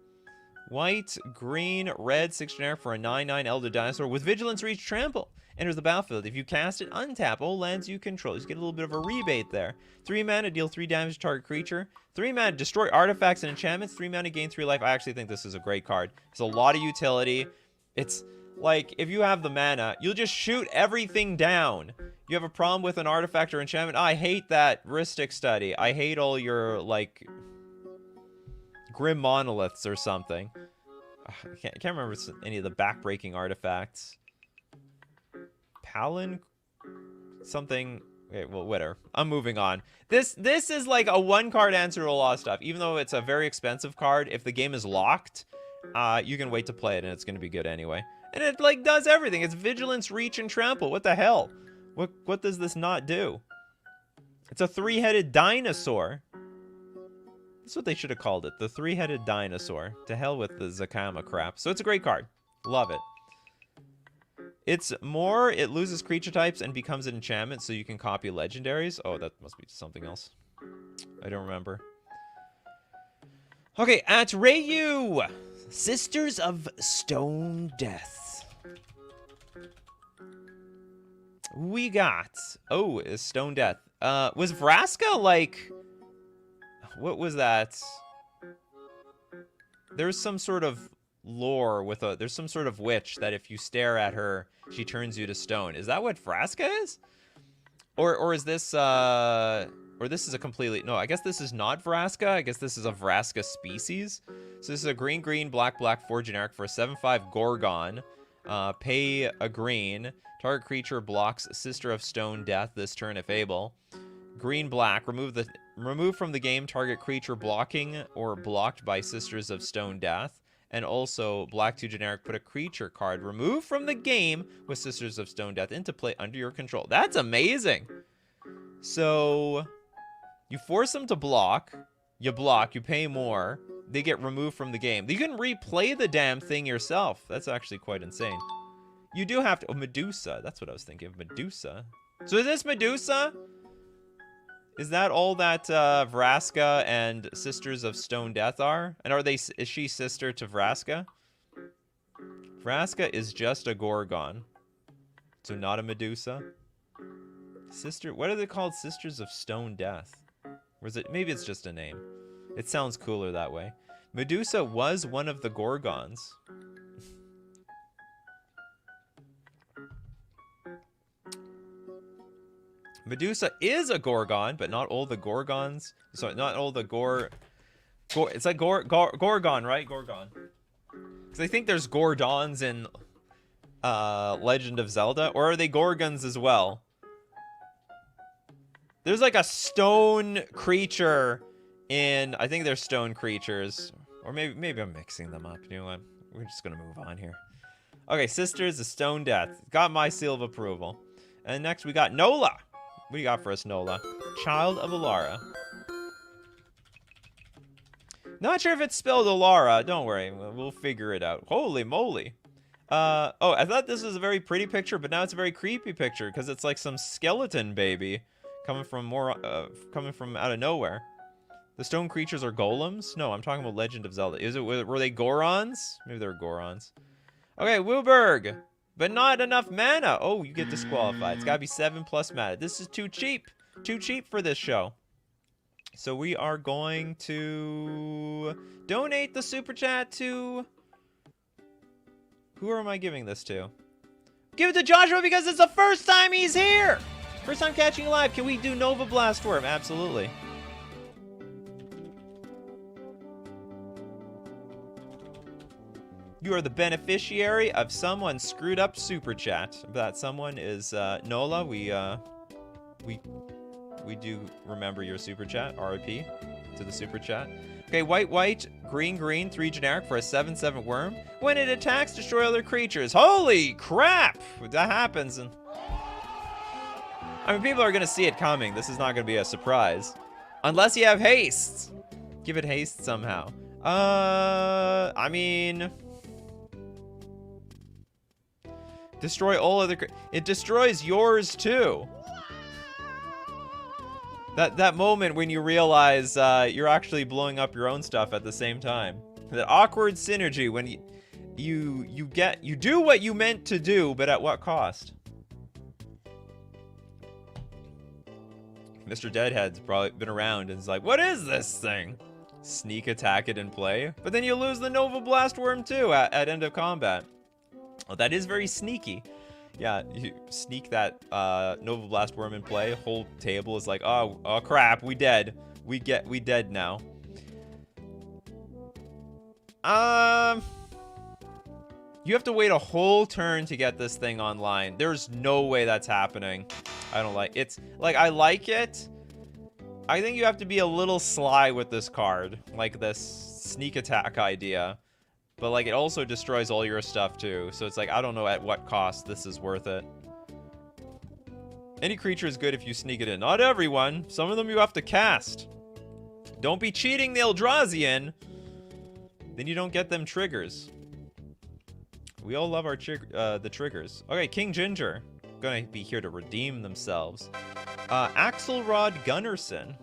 White, green, red, 6 generic for a 9/9 Elder Dinosaur with Vigilance, Reach, Trample. Enters the battlefield. If you cast it, untap all lands you control. You get a little bit of a rebate there. 3 mana, deal 3 damage to target creature. 3 mana, destroy artifacts and enchantments. 3 mana, gain 3 life. I actually think this is a great card. It's a lot of utility. It's like, if you have the mana, you'll just shoot everything down. You have a problem with an artifact or enchantment? I hate that Ristic Study. I hate all your, like, Grim Monoliths or something. I can't remember any of the backbreaking artifacts. Palin? Something. Okay, well, whatever. I'm moving on. This is like a 1-card answer to a lot of stuff. Even though it's a very expensive card, if the game is locked, you can wait to play it and it's going to be good anyway. And it, like, does everything. It's Vigilance, Reach, and Trample. What the hell? What does this not do? It's a 3-headed dinosaur. That's what they should have called it. The 3-headed dinosaur. To hell with the Zakama crap. So it's a great card. Love it. It's more, it loses creature types and becomes an enchantment, so you can copy legendaries. Oh, that must be something else. I don't remember. Okay, at Rayu, Sisters of Stone Death. We got, oh, is Stone Death. Was Vraska like, what was that? There's some sort of lore with there's some sort of witch that if you stare at her, she turns you to stone. Is that what Vraska is? Or is this, or this is a completely, no, I guess this is not Vraska. I guess this is a Vraska species. So this is a green, green, black, black, 4 generic for a 7/5 Gorgon. Pay a green. Target creature blocks Sister of Stone Death this turn if able. green black. Remove from the game target creature blocking or blocked by Sisters of Stone Death. And also black 2 generic, put a creature card removed from the game with Sisters of Stone Death into play under your control. That's amazing. So you force them to block, you pay more, they get removed from the game. You can replay the damn thing yourself. That's actually quite insane. You do have to... Oh, Medusa. That's what I was thinking of. Medusa. So is this Medusa? Is that all that Vraska and Sisters of Stone Death are? And is she sister to Vraska? Vraska is just a Gorgon. So not a Medusa. What are they called? Sisters of Stone Death. Or is it... Maybe it's just a name. It sounds cooler that way. Medusa was one of the Gorgons. Medusa is a Gorgon, but not all the Gorgons. Sorry, not all the it's like Gorgon, right? Gorgon. Because I think there's Gordons in Legend of Zelda. Or are they Gorgons as well? There's like a stone creature in... I think they're stone creatures. Or maybe I'm mixing them up. You know what? We're just going to move on here. Okay, Sisters of Stone Death. Got my seal of approval. And next we got Nola. What do you got for us, Nola? Child of Alara. Not sure if it's spelled Alara. Don't worry. We'll figure it out. Holy moly. Oh, I thought this was a very pretty picture, but now it's a very creepy picture because it's like some skeleton baby coming from out of nowhere. The stone creatures are golems? No, I'm talking about Legend of Zelda. Were they Gorons? Maybe they were Gorons. Okay, Wooburg. But not enough mana. Oh, you get disqualified. It's gotta be 7+ mana. This is too cheap. Too cheap for this show. So we are going to donate the super chat to... Who am I giving this to? Give it to Joshua because it's the first time he's here! First time catching you live. Can we do Nova Blast for him? Absolutely. You are the beneficiary of someone screwed up super chat. That someone is Nola. We do remember your super chat. RIP to the super chat. Okay, white, green, 3 generic for a 7/7 worm. When it attacks, destroy other creatures. Holy crap! That happens, and I mean, people are gonna see it coming. This is not gonna be a surprise, unless you have haste. Give it haste somehow. I mean. Destroy all other... It destroys yours, too. That moment when you realize you're actually blowing up your own stuff at the same time. That awkward synergy when you do what you meant to do, but at what cost? Mr. Deadhead's probably been around and is like, what is this thing? Sneak attack it and play. But then you lose the Nova Blast Worm, too, at end of combat. Oh, that is very sneaky. Yeah, you sneak that Nova Blast Worm in play. Whole table is like, oh crap, we dead. We dead now. You have to wait a whole turn to get this thing online. There's no way that's happening. I don't like it's like I like it. I think you have to be a little sly with this card, like this sneak attack idea. But, like, it also destroys all your stuff, too. So it's like, I don't know at what cost this is worth it. Any creature is good if you sneak it in. Not everyone. Some of them you have to cast. Don't be cheating the Eldrazian. Then you don't get them triggers. We all love our the triggers. Okay, King Ginger. Gonna be here to redeem themselves. Axelrod Gunnarsson.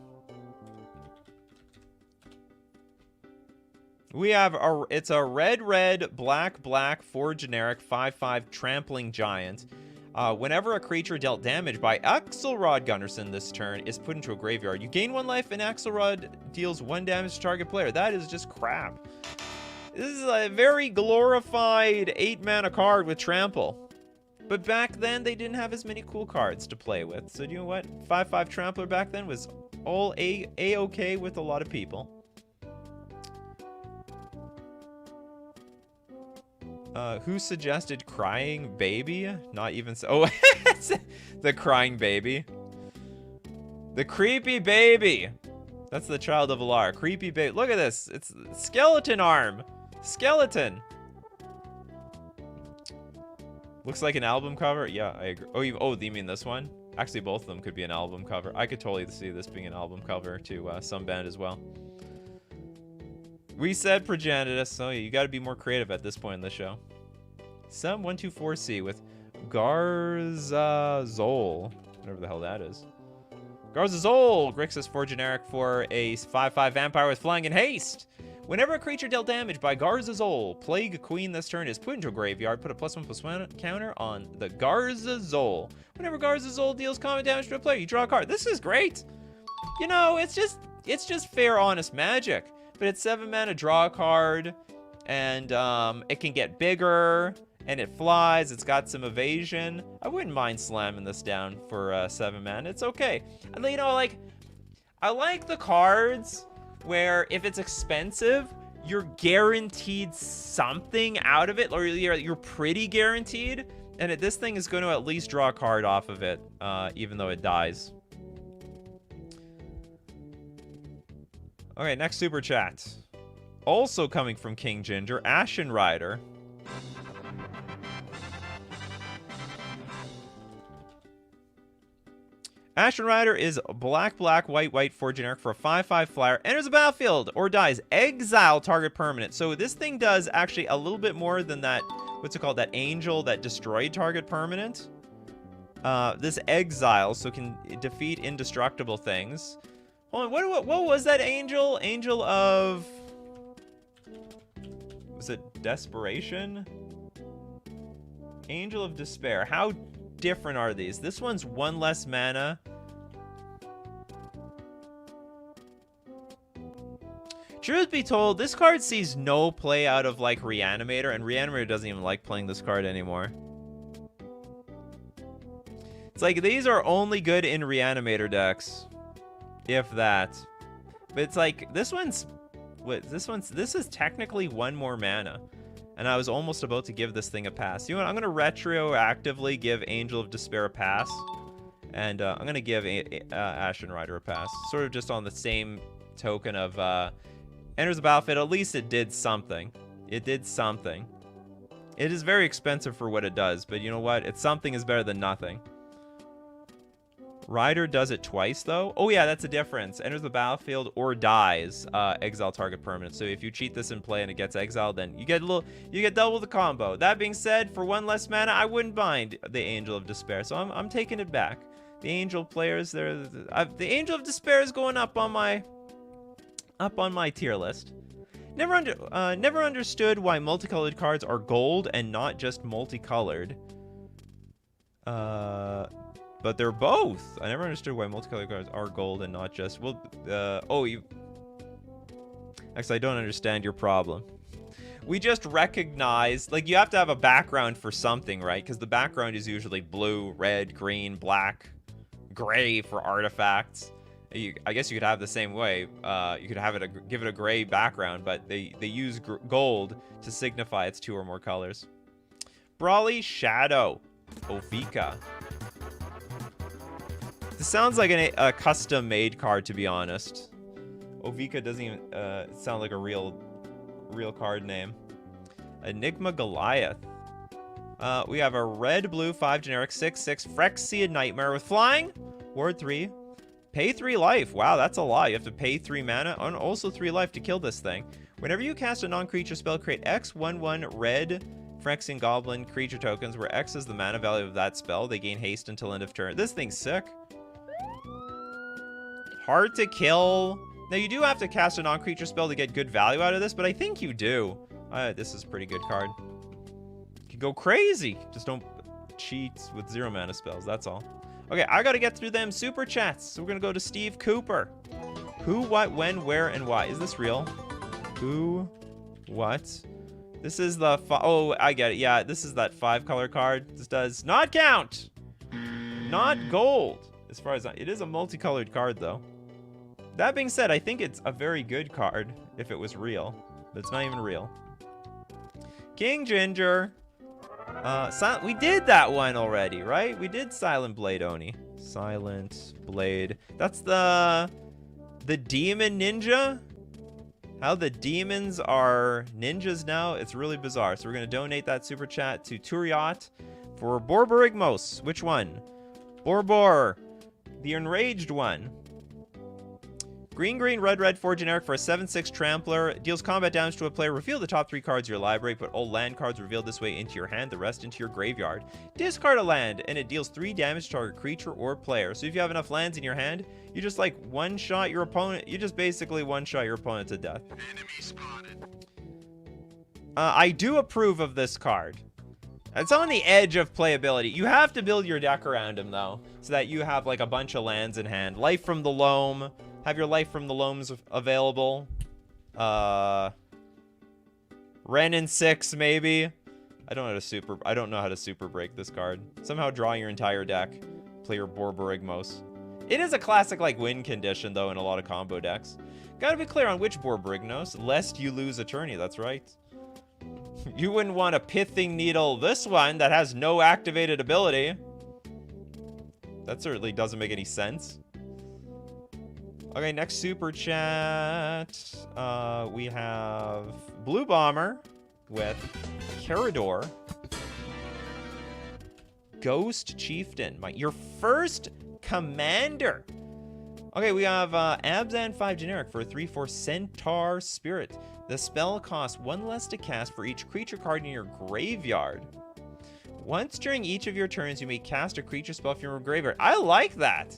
We have it's a red, black, 4 generic, 5/5 trampling giant. Whenever a creature dealt damage by Axelrod Gunnarsson this turn is put into a graveyard, you gain 1 life and Axelrod deals 1 damage to target player. That is just crap. This is a very glorified 8 mana card with trample. But back then, they didn't have as many cool cards to play with. So you know what? 5/5 trampler back then was all A-okay with a lot of people. Who suggested crying baby? Not even so. Oh, the crying baby. The creepy baby. That's the child of Alar. Creepy baby. Look at this. It's skeleton arm. Skeleton. Looks like an album cover. Yeah, I agree. Oh, you mean this one? Actually, both of them could be an album cover. I could totally see this being an album cover to some band as well. We said progenitus, so you got to be more creative at this point in the show. Some 124C with Garzazol. Whatever the hell that is. Garzazol! Grixis 4 generic for a 5/5 vampire with flying and haste. Whenever a creature dealt damage by Garzazol, Plague Queen this turn is put into a graveyard. Put a +1/+1 counter on the Garzazol. Whenever Garzazol deals combat damage to a player, you draw a card. This is great. You know, it's just fair, honest magic. But it's 7 mana, draw a card, and it can get bigger, and it flies. It's got some evasion. I wouldn't mind slamming this down for 7 mana. It's okay. And you know, like, I like the cards where if it's expensive, you're guaranteed something out of it, or you're pretty guaranteed. And this thing is going to at least draw a card off of it, even though it dies. Okay, next super chat. Also coming from King Ginger, Ashen Rider. Ashen Rider is black, white, 4 generic for a 5/5 flyer. Enters the battlefield or dies. Exile target permanent. So this thing does actually a little bit more than that. What's it called? That angel that destroyed target permanent. This exile, so can defeat indestructible things. Hold on, what was that angel? Angel of... Was it desperation? Angel of despair. How different are these? This one's 1 less mana. Truth be told, this card sees no play out of like Reanimator, and Reanimator doesn't even like playing this card anymore. It's like these are only good in Reanimator decks, if that. But it's like this is technically 1 more mana. And I was almost about to give this thing a pass. You know what? I'm going to retroactively give Angel of Despair a pass. And I'm going to give Ashen Rider a pass. Sort of just on the same token of enters the battlefield. At least it did something. It did something. It is very expensive for what it does. But you know what? It's something is better than nothing. Rider does it twice, though. Oh, yeah, that's a difference. Enters the battlefield or dies. Exile target permanent. So if you cheat this in play and it gets exiled, then you get double the combo. That being said, for 1 less mana, I wouldn't mind the Angel of Despair. So I'm taking it back. The Angel players, the Angel of Despair is going up on my tier list. Never understood why multicolored cards are gold and not just multicolored. But they're both. I never understood why multicolored cards are gold and not just... Well, Actually, I don't understand your problem. We just recognize... Like, you have to have a background for something, right? Because the background is usually blue, red, green, black, gray for artifacts. I guess you could have the same way. You could have give it a gray background, but they use gold to signify it's 2 or more colors. Brawly Shadow. Ovika. This sounds like a custom-made card, to be honest. Ovika doesn't even sound like a real card name. Enigma Goliath. We have a red-blue 5 generic 6/6 Phyrexian Nightmare with flying. Ward 3. Pay 3 life. Wow, that's a lot. You have to pay 3 mana and also 3 life to kill this thing. Whenever you cast a non-creature spell, create X/1/1 red Phyrexian Goblin creature tokens, where X is the mana value of that spell. They gain haste until end of turn. This thing's sick. Hard to kill. Now, you do have to cast a non-creature spell to get good value out of this, but I think you do. This is a pretty good card. You can go crazy. Just don't cheat with 0 mana spells. That's all. Okay, I got to get through them super chats. So we're going to go to Steve Cooper. Who, what, when, where, and why? Is this real? Who, what? This is the... Oh, I get it. Yeah, this is that 5-color card. This does not count. Not gold. As far as... It is a multicolored card, though. That being said, I think it's a very good card if it was real. But it's not even real. King Ginger. We did that one already, right? We did Silent Blade Oni. Silent Blade. That's the demon ninja? How the demons are ninjas now? It's really bizarre. So we're going to donate that super chat to Turiot for Borborigmos. Which one? Borbor. The enraged one. Green, green, red, red, 4 generic for a 7/6 trampler. Deals combat damage to a player. Reveal the top 3 cards of your library. Put all land cards revealed this way into your hand. The rest into your graveyard. Discard a land, and it deals 3 damage to target creature or player. So if you have enough lands in your hand, you just like one-shot your opponent. You just basically one-shot your opponent to death. Enemy spotted. I do approve of this card. It's on the edge of playability. You have to build your deck around him, though, so that you have like a bunch of lands in hand. Life from the Loam. Have your Life from the Loams available. Ren and 6, maybe. I don't know how to super break this card. Somehow draw your entire deck. Play your Borborigmos. It is a classic like win condition though in a lot of combo decks. Gotta be clear on which Borborigmos, lest you lose a tourney. That's right. You wouldn't want a Pithing Needle this one that has no activated ability. That certainly doesn't make any sense. Okay, next super chat. We have Blue Bomber with Carador. Ghost Chieftain, your first commander. Okay, we have Abzan 5 generic for a 3/4 Centaur Spirit. The spell costs 1 less to cast for each creature card in your graveyard. Once during each of your turns, you may cast a creature spell from your graveyard. I like that.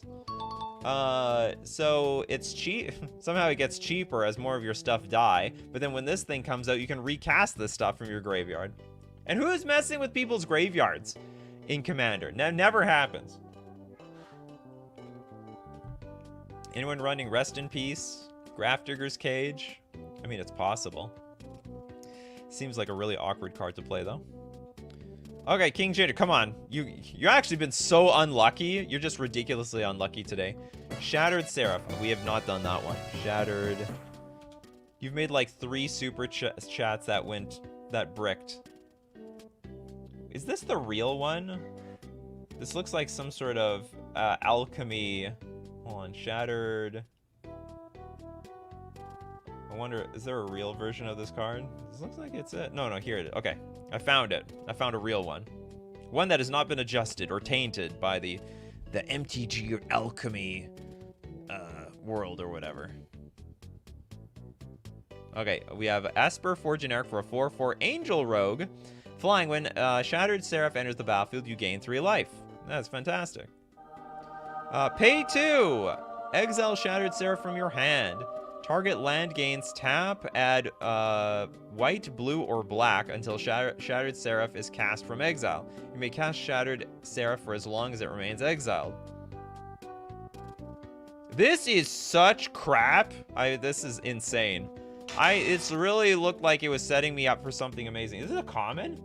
So it's cheap. Somehow it gets cheaper as more of your stuff die. But then when this thing comes out, you can recast this stuff from your graveyard. And who is messing with people's graveyards in Commander? Never happens. Anyone running Rest in Peace? Grafdigger's Cage? I mean, it's possible. Seems like a really awkward card to play, though. Okay, King Jader, come on. You've actually been so unlucky. You're just ridiculously unlucky today. Shattered Seraph. We have not done that one. Shattered. You've made like 3 super chats that bricked. Is this the real one? This looks like some sort of alchemy. Hold on, Shattered. I wonder, is there a real version of this card? This looks like it's it. No, here it is. Okay, I found it. I found a real one. One that has not been adjusted or tainted by the MTG or alchemy world or whatever. Okay, we have Esper 4 generic for a 4/4 Angel Rogue. Flying, when Shattered Seraph enters the battlefield, you gain 3 life. That's fantastic. Pay 2. Exile Shattered Seraph from your hand. Target land gains tap, add white, blue, or black until Shattered Seraph is cast from exile. You may cast Shattered Seraph for as long as it remains exiled. This is such crap. This is insane. It's really looked like it was setting me up for something amazing. Is this a common?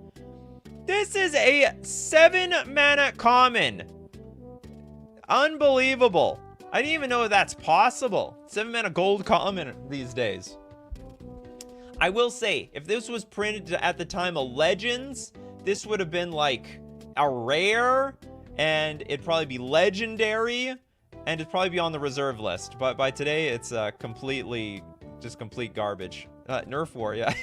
This is a 7-mana common. Unbelievable. I didn't even know that's possible. 7-mana gold common these days. I will say, if this was printed at the time of Legends, this would have been like a rare, and it'd probably be legendary, and it'd probably be on the reserve list. But by today, it's complete garbage. Nerf War, yeah.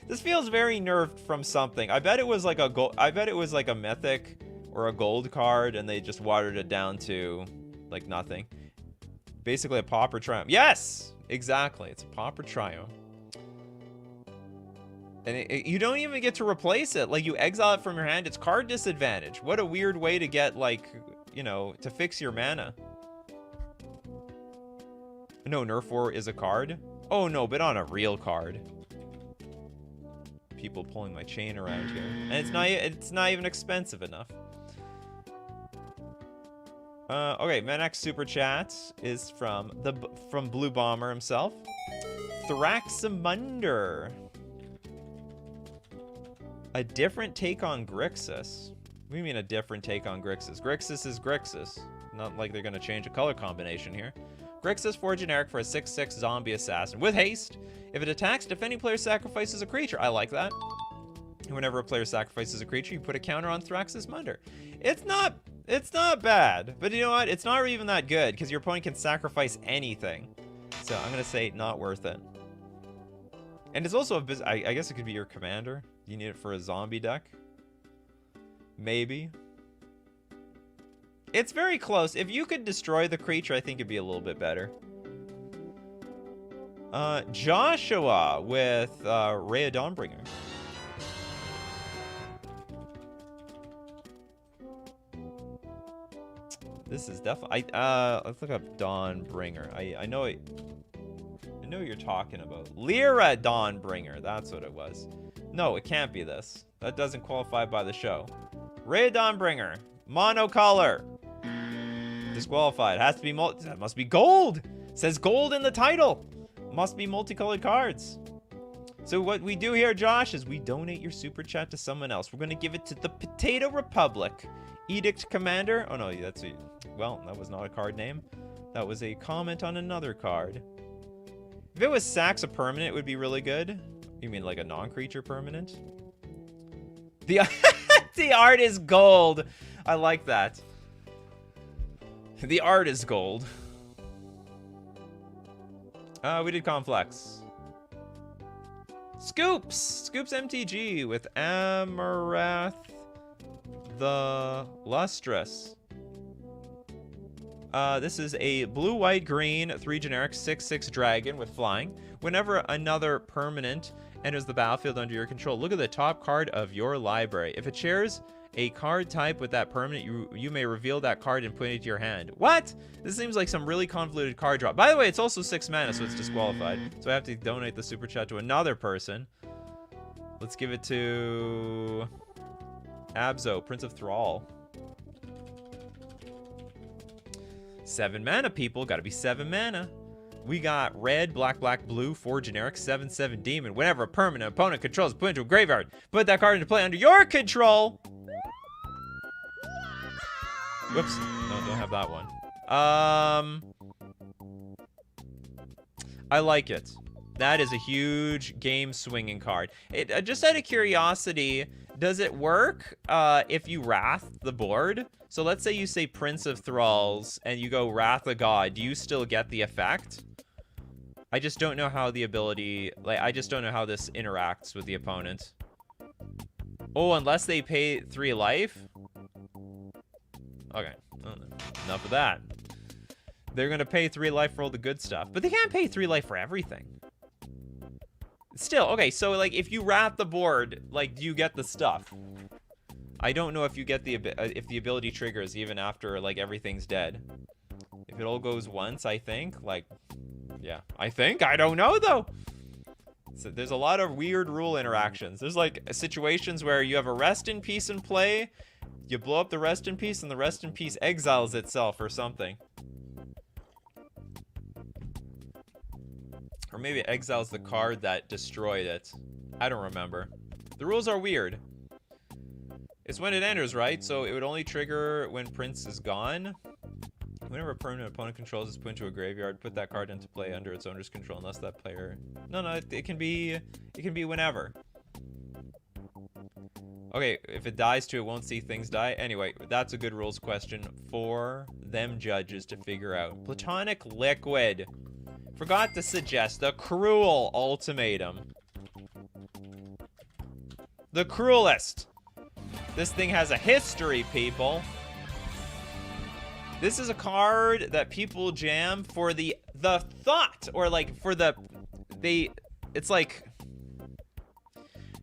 This feels very nerfed from something. I bet it was like a mythic or a gold card, and they just watered it down to like nothing. Basically a Pauper Triumph. Yes, exactly. It's a Pauper Triumph. And you don't even get to replace it. Like, you exile it from your hand. It's card disadvantage. What a weird way to get, like, you know, to fix your mana. No, Nerf War is a card? Oh, no, but on a real card. People pulling my chain around here. And it's not even expensive enough. Okay, my next super chat is from Blue Bomber himself. Thraximunder. A different take on Grixis. What do you mean a different take on Grixis? Grixis is Grixis. Not like they're going to change a color combination here. Grixis 4 generic for a 6/6 zombie assassin. With haste, if it attacks, defending player sacrifices a creature. I like that. Whenever a player sacrifices a creature, you put a counter on Thrax's Munder. It's not bad, but you know what? It's not even that good because your opponent can sacrifice anything. So I'm gonna say not worth it. And it's also I guess it could be your commander. You need it for a zombie deck. Maybe. It's very close. If you could destroy the creature, I think it'd be a little bit better. Joshua with Rhea Dawnbringer. This is definitely. Let's look up Dawnbringer. I know it. I know what you're talking about. Lyra Dawnbringer. That's what it was. No, it can't be this. That doesn't qualify by the show. Rhea Dawnbringer. Monocolor. Disqualified. Has to be that must be gold. Says gold in the title. Must be multicolored cards. So what we do here, Josh, is we donate your super chat to someone else. We're going to give it to the Potato Republic. Edict Commander. Oh no, that's a... Well, that was not a card name. That was a comment on another card. If it was Sax a permanent, it would be really good. You mean like a non-creature permanent? The the art is gold. I like that. The art is gold. We did Complex. Scoops MTG with Amarath the Lustrous. This is a blue, white, green, 3 generic, 6/6 dragon with flying. Whenever another permanent enters the battlefield under your control, look at the top card of your library. If it shares a card type with that permanent, you may reveal that card and put it to your hand. What? This seems like some really convoluted card drop. By the way, it's also 6 mana, so it's disqualified. So I have to donate the super chat to another person. Let's give it to Abzo, Prince of Thrall. 7 mana, people. Gotta be 7 mana. We got red, black, black, blue, 4 generic, 7/7 demon. Whenever a permanent opponent controls, put into a graveyard. Put that card into play under your control. Whoops. No, don't have that one. I like it. That is a huge game swinging card. Just out of curiosity, does it work if you Wrath the board? So let's say you say Prince of Thralls and you go Wrath of God. Do you still get the effect? I just don't know how the ability... Like, I just don't know how this interacts with the opponent. Oh, unless they pay 3 life? Okay. Enough of that. They're going to pay 3 life for all the good stuff. But they can't pay 3 life for everything. Still, okay, so, like, if you Wrath the board, like, do you get the stuff? I don't know if you get if the ability triggers even after, like, everything's dead. If it all goes once, I think, like... Yeah, I think. I don't know, though. So there's a lot of weird rule interactions. There's, like, situations where you have a Rest in Peace in play, you blow up the Rest in Peace, and the Rest in Peace exiles itself or something. Or maybe it exiles the card that destroyed it. I don't remember. The rules are weird. It's when it enters, right? So it would only trigger when Prince is gone. Whenever a permanent opponent controls is put into a graveyard, put that card into play under its owner's control unless that player... No, it can be whenever. Okay, if it dies too, it won't see things die. Anyway, that's a good rules question for them judges to figure out. Platonic Liquid. Forgot to suggest the cruel ultimatum. The cruelest. This thing has a history, people. This is a card that people jam for the thought, or like for the, it's like,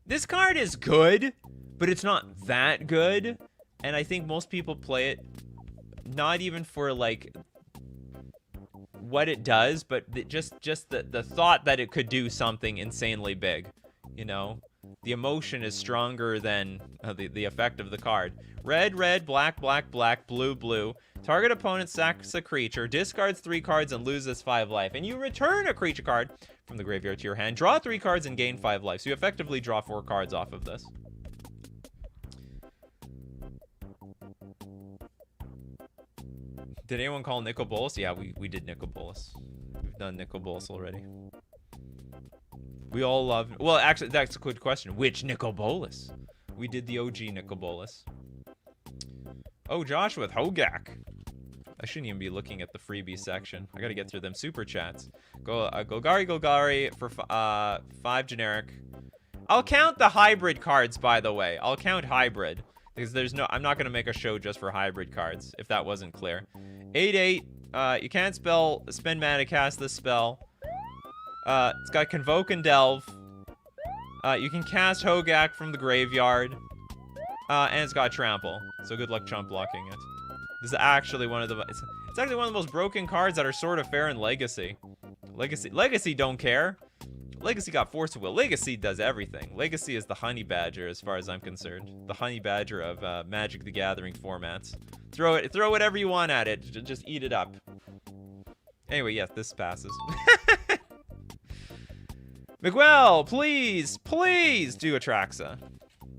this card is good, but it's not that good. And I think most people play it not even for like what it does, but just the thought that it could do something insanely big, you know? The emotion is stronger than the effect of the card. Red, red, black, black, black, blue, blue. Target opponent sacks a creature, discards 3 cards, and loses 5 life. And you return a creature card from the graveyard to your hand. Draw 3 cards and gain 5 life. So you effectively draw 4 cards off of this. Did anyone call Nicol Bolas? Yeah, we did Nicol Bolas. We've done Nicol Bolas already. We all love... Well, actually, that's a good question. Which Nicol Bolas? We did the OG Nicol Bolas. Oh, Josh with Hogak. I shouldn't even be looking at the freebie section. I gotta get through them super chats. Golgari for 5 generic. I'll count the hybrid cards, by the way. I'll count hybrid. Because I'm not gonna make a show just for hybrid cards, if that wasn't clear. 8/8. You can't spend mana to cast this spell. It's got Convoke and Delve. You can cast Hogak from the graveyard. And it's got Trample. So good luck chump blocking it. This is actually one of the... It's actually one of the most broken cards that are sort of fair in Legacy. Legacy don't care. Legacy got Force of Will. Legacy does everything. Legacy is the honey badger as far as I'm concerned. The honey badger of Magic the Gathering formats. Throw whatever you want at it. Just eat it up. Anyway, yes, this passes. Miguel, please do Atraxa.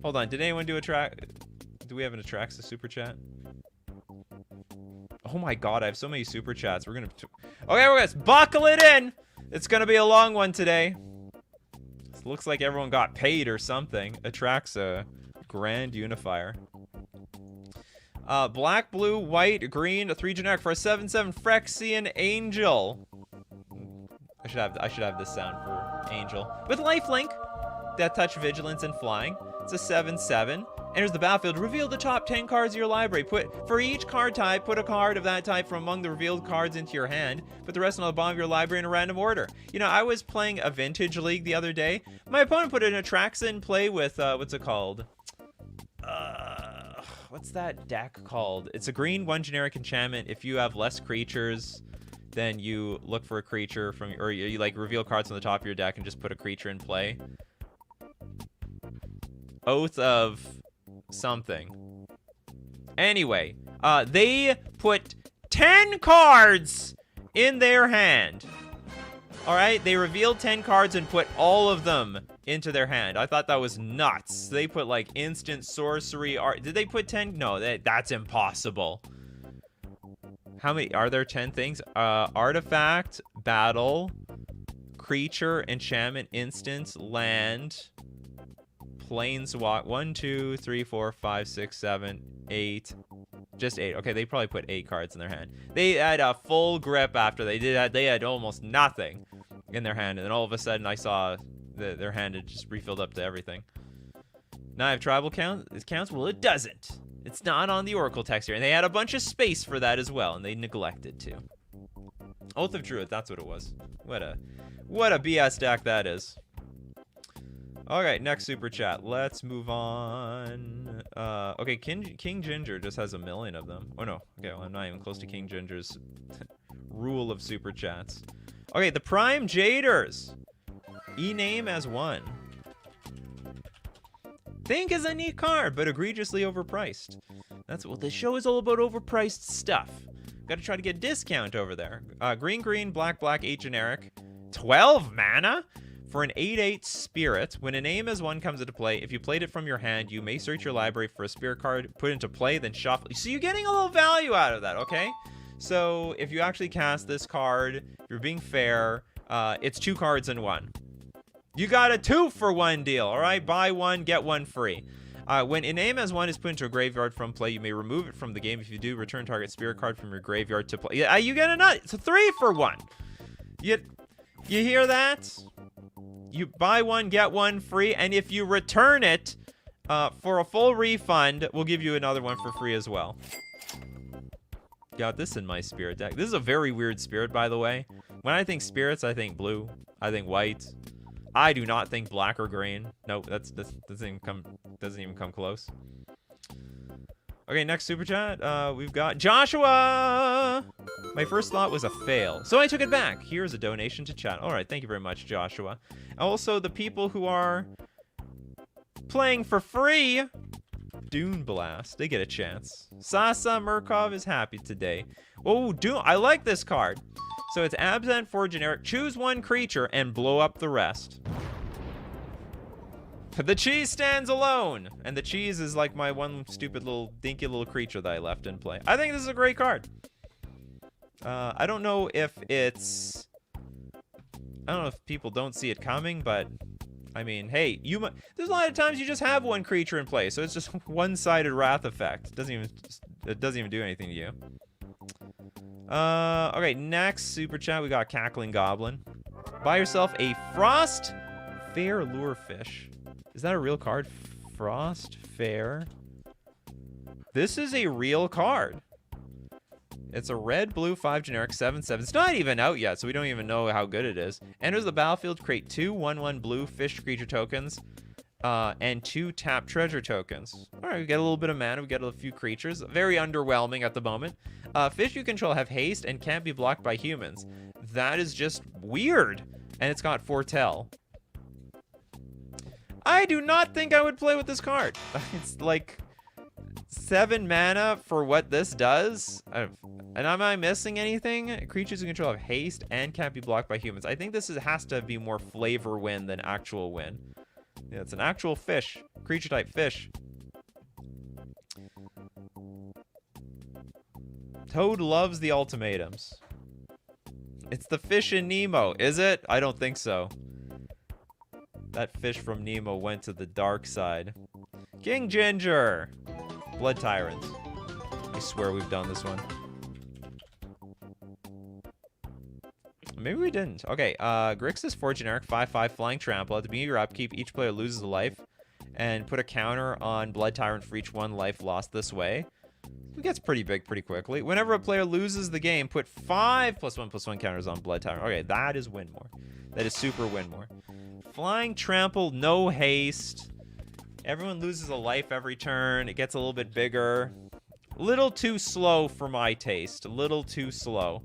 Hold on, did anyone do do we have an Atraxa super chat? Oh my god, I have so many super chats. Okay, we're gonna buckle it in. It's gonna be a long one today. This looks like everyone got paid or something. Atraxa Grand Unifier. Black, blue, white, green, a 3 generic for a 7/7 Phyrexian Angel. I should have this sound for Angel. With lifelink, Death Touch, Vigilance, and Flying. It's a 7/7. Enters the battlefield. Reveal the top 10 cards of your library. For each card type, put a card of that type from among the revealed cards into your hand. Put the rest on the bottom of your library in a random order. You know, I was playing a Vintage League the other day. My opponent put an Atraxa in play with, what's it called? What's that deck called? It's a green 1 generic enchantment. If you have less creatures, then you look for a creature from, or you like reveal cards on the top of your deck and just put a creature in play. Oath of something. Anyway, they put 10 cards in their hand. All right, they revealed 10 cards and put all of them into their hand. I thought that was nuts. They put like instant sorcery art. Did they put 10? No, that's impossible. How many are there? 10 things? Artifact, battle, creature, enchantment, instance, land, planeswalk. 1, 2, 3, 4, 5, 6, 7, 8. Just 8. Okay, they probably put 8 cards in their hand. They had a full grip after they did that. They had almost nothing in their hand, and then all of a sudden I saw their hand had just refilled up to everything. Now I have tribal count. It counts? Well, it doesn't. It's not on the Oracle text here, and they had a bunch of space for that as well, and they neglected to. Oath of Druid, that's what it was. What a BS deck that is. Alright, next super chat. Let's move on. Okay, King Ginger just has 1 million of them. Oh no, okay, well, I'm not even close to King Ginger's rule of super chats. Okay, the Prime Jaders. E-name as 1. Think is a neat card, but egregiously overpriced. That's what the show is all about, overpriced stuff. Gotta try to get a discount over there. Green, black, 8 generic. 12 mana? For an 8/8 spirit, when a name as 1 comes into play, if you played it from your hand, you may search your library for a spirit card, put it into play, then shuffle. So you're getting a little value out of that, okay? So if you actually cast this card, you're being fair, it's 2 cards in 1. You got a 2-for-1 deal, all right? Buy 1, get 1 free. When a name as 1 is put into a graveyard from play, you may remove it from the game. If you do, return target spirit card from your graveyard to play. Yeah, you get a nut. It's a 3-for-1. You hear that? You buy 1, get 1 free, and if you return it for a full refund, we'll give you another 1 for free as well. Got this in my spirit deck. This is a very weird spirit, by the way. When I think spirits, I think blue. I think white. I do not think black or green. Nope, that doesn't even come close. Okay, next super chat. We've got Joshua. My first thought was a fail, so I took it back. Here's a donation to chat. All right, thank you very much, Joshua. Also, the people who are playing for free, Dune Blast, they get a chance. Sasa Murkov is happy today. Oh, Dune! I like this card. So it's Absent 4 generic. Choose 1 creature and blow up the rest. The cheese stands alone, and the cheese is like my one stupid little dinky little creature that I left in play. I think this is a great card. I don't know if people don't see it coming, but I mean, hey, there's a lot of times you just have one creature in play, so it's just one-sided wrath effect. It doesn't even do anything to you. Okay, next super chat, we got Cackling Goblin. Buy yourself a Frost Fair Lurefish. Is that a real card? Frost Fair. This is a real card. It's a red, blue, 5 generic, 7/7. It's not even out yet, so we don't even know how good it is. Enters the battlefield, create 2 1/1 blue fish creature tokens, and 2 tap treasure tokens. All right, we get a little bit of mana. We get a few creatures. Very underwhelming at the moment. Fish you control have haste and can't be blocked by humans. That is just weird. And it's got Foretell. I do not think I would play with this card. It's like 7 mana for what this does. And am I missing anything? Creatures you control have haste and can't be blocked by humans. I think this has to be more flavor win than actual win. Yeah, it's an actual fish. Creature type fish. Toad loves the ultimatums. It's the fish in Nemo, is it? I don't think so. That fish from Nemo went to the dark side. King Ginger. Blood Tyrant. I swear we've done this one. Maybe we didn't. Okay, Grixis 4 generic, 5/5 flying trample. At the beginning of your upkeep, each player loses a life. And put a counter on Blood Tyrant for each 1 life lost this way. It gets pretty big pretty quickly. Whenever a player loses the game, put 5 +1/+1 counters on Blood Tyrant. Okay, that is win more. That is super win more. Flying trample, no haste. Everyone loses a life every turn. It gets a little bit bigger. Little too slow for my taste. A little too slow.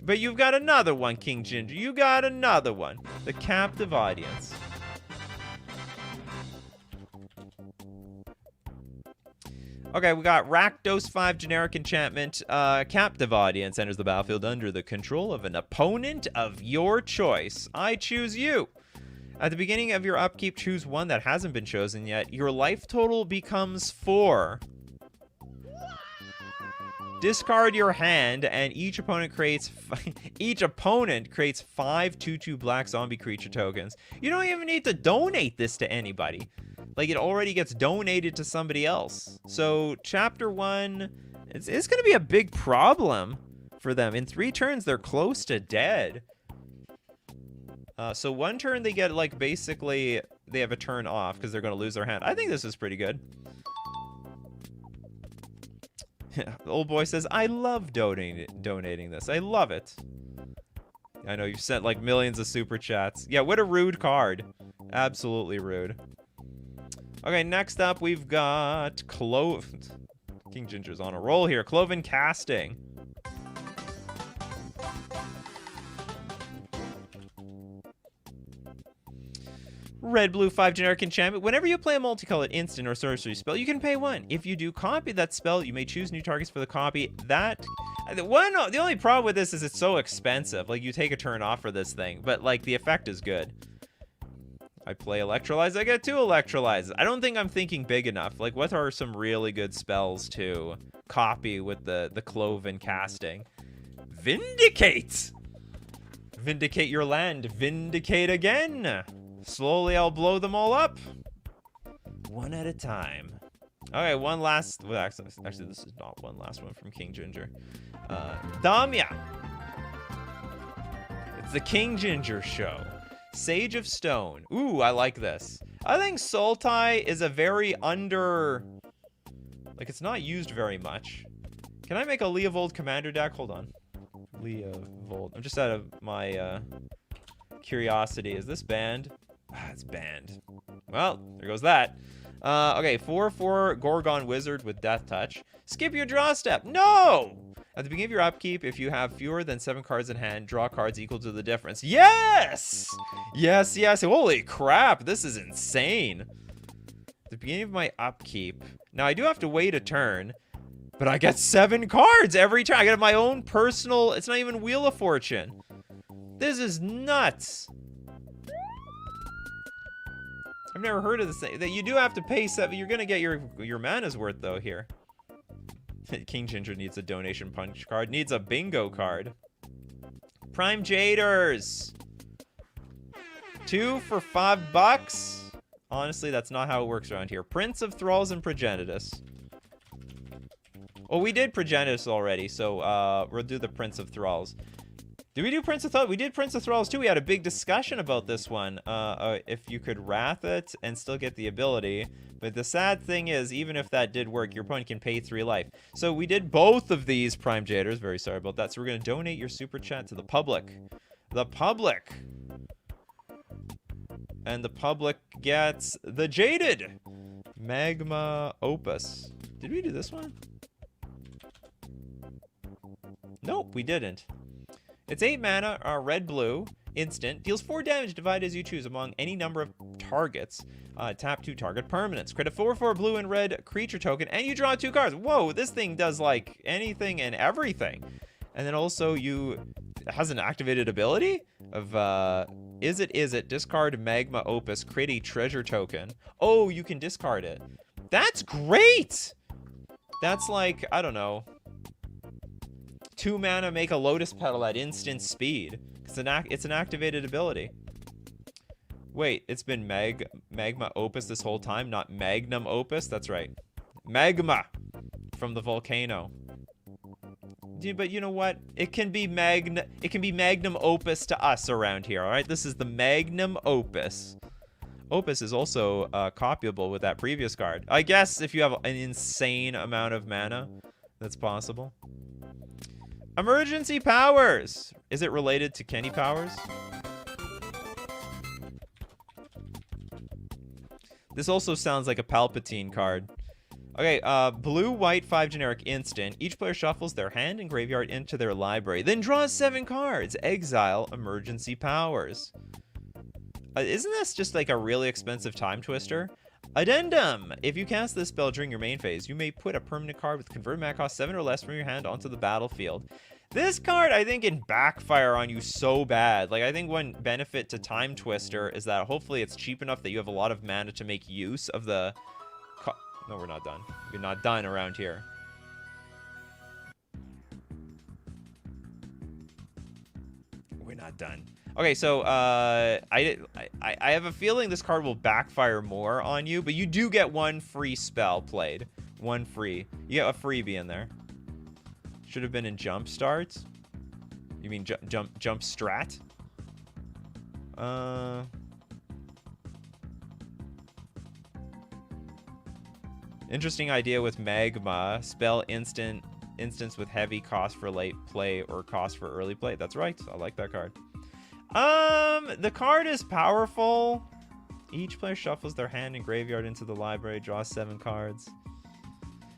But you've got another one, King Ginger. You got another one. The Captive Audience. Okay, we got Rakdos 5 generic enchantment. Captive Audience enters the battlefield under the control of an opponent of your choice. I choose you. At the beginning of your upkeep, choose one that hasn't been chosen yet. Your life total becomes 4. Discard your hand, and each opponent creates 5 2/2 black zombie creature tokens. You don't even need to donate this to anybody. Like, it already gets donated to somebody else. So, chapter 1, it's going to be a big problem for them. In 3 turns, they're close to dead. So 1 turn, they get, like, basically, they have a turn off because they're going to lose their hand. I think this is pretty good. The old boy says, I love donating this. I love it. I know you've sent, like, millions of super chats. Yeah, what a rude card. Absolutely rude. Okay, next up, we've got King Ginger's on a roll here. Cloven Casting. Red, blue, 5 generic enchantment. Whenever you play a multicolored instant or sorcery spell, you can pay 1. If you do copy that spell, you may choose new targets for the copy. The only problem with this is it's so expensive. Like, you take a turn off for this thing, but, like, the effect is good. I play Electrolyze, I get 2 Electrolyzes. I don't think I'm thinking big enough. Like, what are some really good spells to copy with the Cloven Casting? Vindicate! Vindicate your land. Vindicate again! Slowly, I'll blow them all up. One at a time. Okay, one last... Well, actually, this is not one last one from King Ginger. Damia! It's the King Ginger show. Sage of Stone. Ooh, I like this. I think Sultai is a very Like, it's not used very much. Can I make a Leovold commander deck? Hold on. Leovold. I'm just out of my curiosity. Is this banned? It's banned. Well, there goes that. Okay, 4/4 Gorgon Wizard with Death Touch. Skip your draw step. No! At the beginning of your upkeep, if you have fewer than 7 cards in hand, draw cards equal to the difference. Yes! Yes, yes. Holy crap, this is insane. At the beginning of my upkeep. Now, I do have to wait a turn, but I get 7 cards every turn. I get my own personal... It's not even Wheel of Fortune. This is nuts. I've never heard of this thing. That you do have to pay 7. You're going to get your mana's worth, though, here. King Ginger needs a donation punch card. Needs a bingo card. Prime Jaders. 2 for $5. Honestly, that's not how it works around here. Prince of Thralls and Progenitus. Well, we did Progenitus already, so we'll do the Prince of Thralls. Did we do Prince of Thralls? We did Prince of Thralls too. We had a big discussion about this one. If you could Wrath it and still get the ability. But the sad thing is, even if that did work, your opponent can pay 3 life. So we did both of these Prime Jaders. Very sorry about that. So we're going to donate your super chat to the public. The public. And the public gets the Jaded Magma Opus. Did we do this one? Nope, we didn't. It's 8 mana, red-blue, instant. Deals 4 damage, divide as you choose among any number of targets. Tap 2 target permanents. Create a 4/4 blue and red creature token, and you draw 2 cards. Whoa, this thing does, like, anything and everything. And then also it has an activated ability of, is it, discard Magma Opus, create a treasure token. Oh, you can discard it. That's great! That's like, I don't know, 2 mana, make a Lotus Petal at instant speed. It's an activated ability. Wait, it's been Magma Opus this whole time, not Magnum Opus? That's right. Magma from the volcano. But you know what? It can be Magnum Opus to us around here, all right? This is the Magnum Opus. Opus is also copyable with that previous card. I guess if you have an insane amount of mana, that's possible. Emergency Powers! Is it related to Kenny Powers? This also sounds like a Palpatine card. Okay, blue-white 5 generic instant. Each player shuffles their hand and graveyard into their library, then draws 7 cards. Exile Emergency Powers. Isn't this just like a really expensive time twister? Addendum! If you cast this spell during your main phase, you may put a permanent card with converted mana cost 7 or less from your hand onto the battlefield. This card, I think, can backfire on you so bad. Like, I think one benefit to Time Twister is that hopefully it's cheap enough that you have a lot of mana to make use of the... No, we're not done. We're not done around here. We're not done. Okay, so I have a feeling this card will backfire more on you, but you do get 1 free spell played. 1 free. You get a freebie in there. Should have been in Jump Start. You mean jump Strat? Interesting idea with Magma. Spell instance with heavy cost for late play or cost for early play. That's right. I like that card. The card is powerful. Each player shuffles their hand and graveyard into the library, draws 7 cards.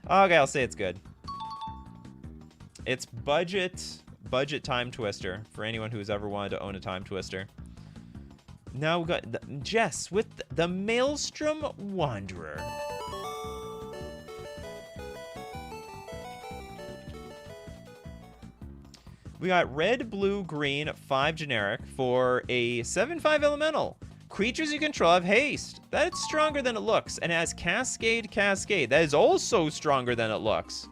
Okay, I'll say it's good. It's budget Time Twister for anyone who's ever wanted to own a Time Twister. Now we got Jess with the Maelstrom Wanderer. We got red, blue, green, 5 generic for a 7/5 elemental. Creatures you control have haste. That's stronger than it looks. And has Cascade. That is also stronger than it looks.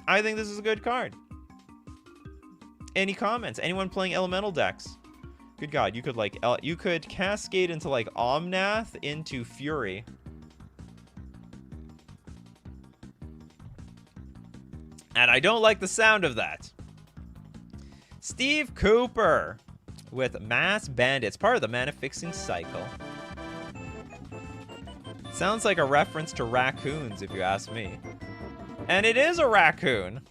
I think this is a good card. Any comments? Anyone playing elemental decks? Good God, you could Cascade into like Omnath into Fury. And I don't like the sound of that. Steve Cooper with Mass Bandits, part of the mana fixing cycle. Sounds like a reference to raccoons, if you ask me. And it is a raccoon.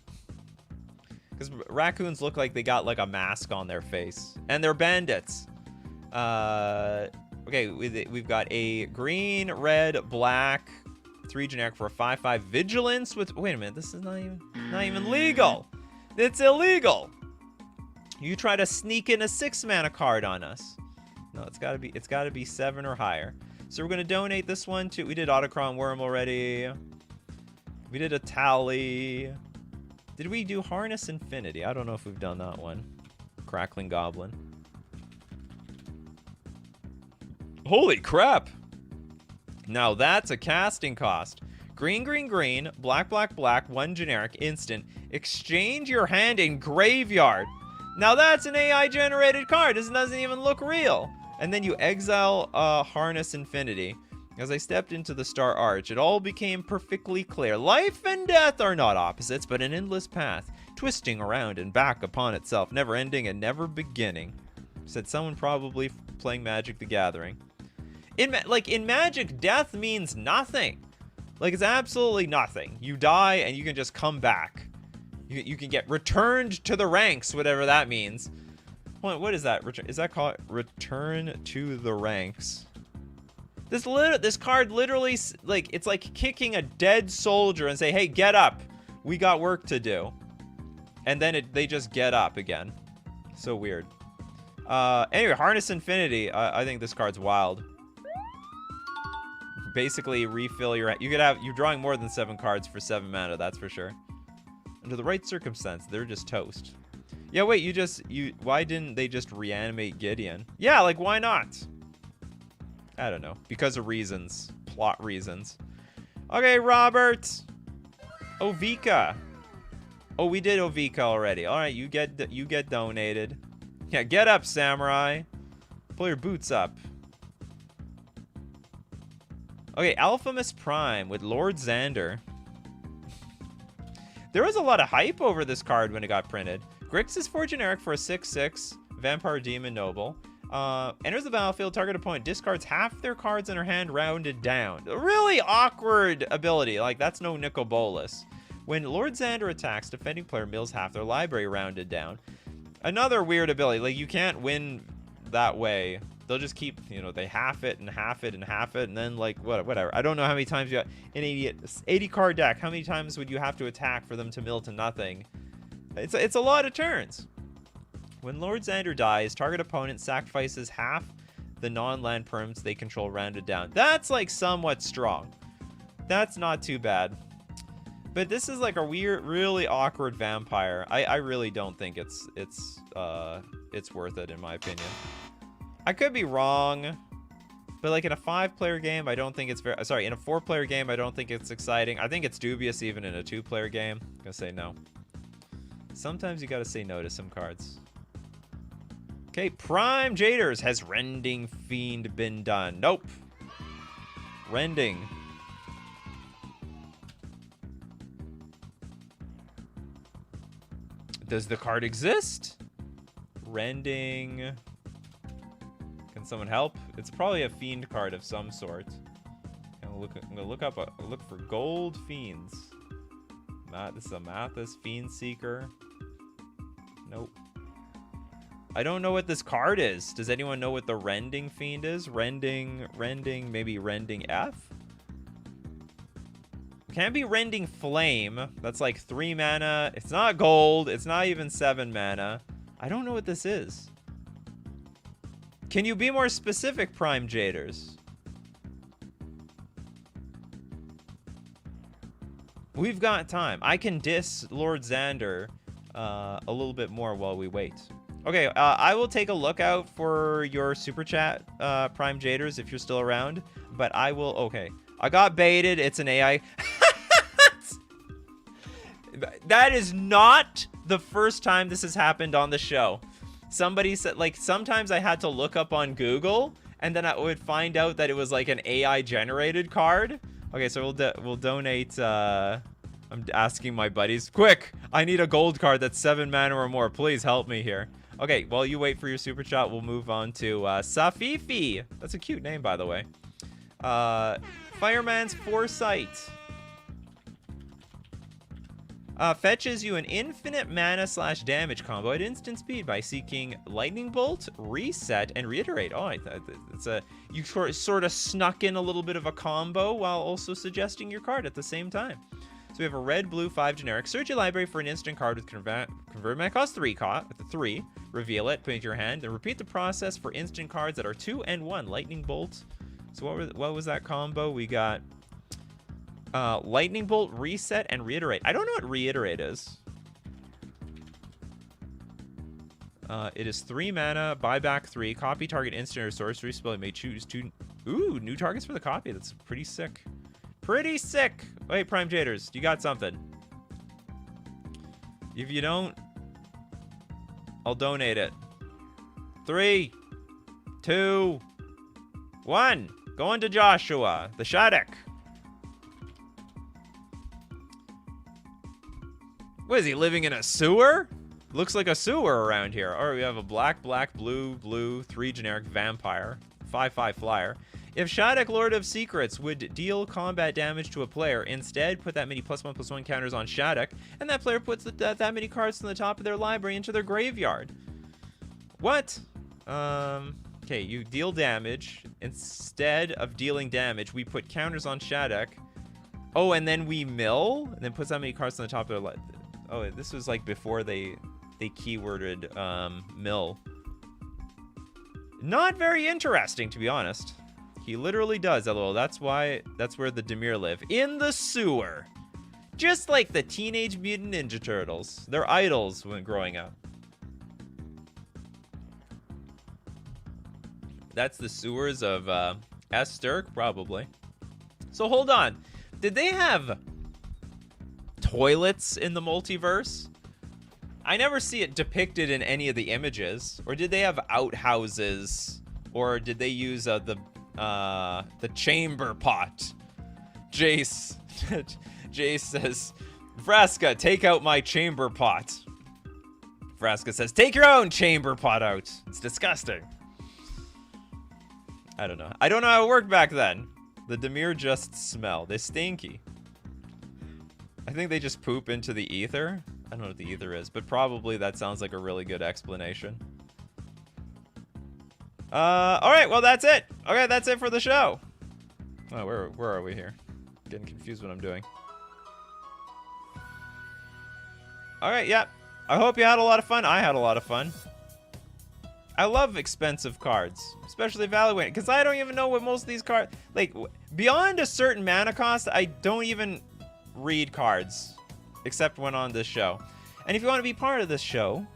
Because raccoons look like they got like a mask on their face. And they're bandits. Okay, we've got a green, red, black, 3 generic for a 5/5 vigilance with... Wait a minute, this is not even legal. It's illegal. You try to sneak in a 6 mana card on us. No, it's gotta be 7 or higher. So we're gonna donate this one to... We did Autocron Worm already. We did a Tally. Did we do Harness Infinity? I don't know if we've done that one. Crackling Goblin. Holy crap! Now that's a casting cost. Green, green, green, black, black, black, 1 generic, instant. Exchange your hand in graveyard. Now that's an AI-generated card. This doesn't even look real. And then you exile Harness Infinity. As I stepped into the Star Arch, it all became perfectly clear. Life and death are not opposites, but an endless path, twisting around and back upon itself, never ending and never beginning. Said someone probably playing Magic the Gathering. In Magic, death means nothing. Like, it's absolutely nothing. You die and you can just come back. You can get returned to the ranks, whatever that means. What is that? Is that called Return to the Ranks? This card literally, like, it's like kicking a dead soldier and say, hey, get up. We got work to do. And then they just get up again. So weird. Anyway, Harness Infinity. I think this card's wild. Basically, refill your... You're drawing more than 7 cards for 7 mana, that's for sure. Under the right circumstance, they're just toast. Yeah, wait, why didn't they just reanimate Gideon? Yeah, like, why not? I don't know. Because of reasons. Plot reasons. Okay, Robert. Ovika. Oh, we did Ovika already. All right, you get donated. Yeah, get up, Samurai. Pull your boots up. Okay, Alphamus Prime with Lord Xander. There was a lot of hype over this card when it got printed. Grix is 4 generic for a 6/6 Vampire Demon Noble. Enters the battlefield, target opponent discards half their cards in her hand rounded down. A really awkward ability. Like, that's no Nicol Bolas. When Lord Xander attacks, defending player mills half their library rounded down. Another weird ability. Like, you can't win that way. They'll just keep, they half it and half it and half it, and then, like, whatever. I don't know how many times you got an 80 card deck. How many times would you have to attack for them to mill to nothing? It's a lot of turns. When Lord Xander dies, target opponent sacrifices half the non-land perms they control rounded down. That's, like, somewhat strong. That's not too bad. But this is like a weird, really awkward vampire. I really don't think it's worth it, in my opinion. I could be wrong, but like in a 5-player game, I don't think it's very... Sorry, in a 4-player game, I don't think it's exciting. I think it's dubious even in a 2-player game. I'm gonna say no. Sometimes you gotta say no to some cards. Okay, Prime Jaders. Has Rending Fiend been done? Nope. Rending. Does the card exist? Rending. Can someone help? It's probably a fiend card of some sort. I'm gonna look for gold fiends. This is a Mathis Fiend Seeker. Nope. I don't know what this card is. Does anyone know what the Rending Fiend is? Rending, maybe Rending F? Can't be Rending Flame. That's like 3 mana. It's not gold. It's not even 7 mana. I don't know what this is. Can you be more specific, Prime Jaders? We've got time. I can diss Lord Xander a little bit more while we wait. Okay, I will take a look out for your super chat, Prime Jaders, if you're still around. But I will... Okay. I got baited. It's an AI... That is not the first time this has happened on the show. Somebody said, like, sometimes I had to look up on Google, and then I would find out that it was, like, an AI-generated card. Okay, so we'll donate, I'm asking my buddies. Quick! I need a gold card that's 7 mana or more. Please help me here. Okay, while you wait for your super chat, we'll move on to, Safifi. That's a cute name, by the way. Fireman's Foresight. Fetches you an infinite mana / damage combo at instant speed by seeking Lightning Bolt, Reset, and Reiterate. Oh, you sort of snuck in a little bit of a combo while also suggesting your card at the same time. So we have a red, blue, 5 generic. Search your library for an instant card with convert mana cost 3. Reveal it, put it into your hand, and repeat the process for instant cards that are 2 and 1. Lightning Bolt. So what was that combo? We got... Lightning Bolt, Reset, and Reiterate. I don't know what Reiterate is. It is 3 mana, buy back 3, copy target instant or sorcery spell. You may choose 2. Ooh, new targets for the copy. That's pretty sick. Pretty sick. Wait, Prime Jaders, you got something. If you don't... I'll donate it. 3, 2, 1. Going to Joshua, the Shattuck. What is he, living in a sewer? Looks like a sewer around here. All right, we have a black, black, blue, blue, 3 generic vampire, 5/5 flyer. If Shattuck, Lord of Secrets, would deal combat damage to a player, instead put that many +1/+1 counters on Shattuck, and that player puts that many cards from the top of their library into their graveyard. What? Okay, you deal damage. Instead of dealing damage, we put counters on Shattuck. Oh, and then we mill, and then put that many cards on the top of their library. Oh, this was like before they keyworded mill. Not very interesting, to be honest. He literally does, LOL. That's where the Dimir live. In the sewer. Just like the Teenage Mutant Ninja Turtles. They're idols when growing up. That's the sewers of Esturk, probably. So hold on. Did they have toilets in the multiverse? I never see it depicted in any of the images. Or did they have outhouses? Or did they use the chamber pot? Jace says, Vraska, take out my chamber pot. Vraska says, take your own chamber pot out. It's disgusting. I don't know. I don't know how it worked back then. The Dimir just smell. They're stinky. I think they just poop into the ether. I don't know what the ether is, but probably that sounds like a really good explanation. All right, well, that's it. Okay, that's it for the show. Oh, where are we here? Getting confused what I'm doing. All right, yeah. I hope you had a lot of fun. I had a lot of fun. I love expensive cards, especially evaluating, because I don't even know what most of these cards, like, beyond a certain mana cost, I don't even read cards, except when on this show. And if you want to be part of this show,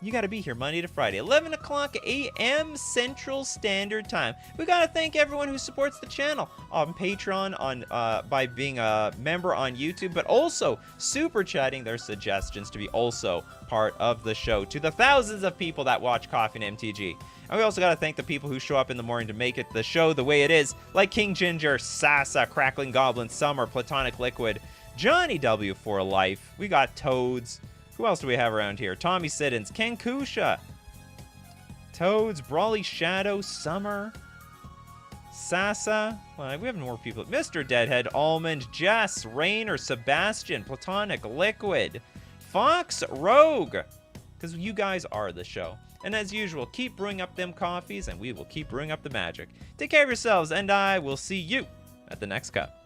you got to be here Monday to Friday, 11 o'clock a.m. Central Standard Time. We got to thank everyone who supports the channel on Patreon, by being a member on YouTube, but also super chatting their suggestions to be also part of the show to the thousands of people that watch Coffee and MTG. And we also got to thank the people who show up in the morning to make it the show the way it is, like King Ginger, Sasa, Crackling Goblin, Summer, Platonic Liquid, Johnny W for Life. We got Toads. Who else do we have around here? Tommy Siddons, Ken Kusha, Toads, Brawly Shadow, Summer, Sasa. Well, we have more people. Mr. Deadhead, Almond, Jess, Rainer, Sebastian, Platonic Liquid, Fox, Rogue. Because you guys are the show. And as usual, keep brewing up them coffees, and we will keep brewing up the magic. Take care of yourselves, and I will see you at the next cup.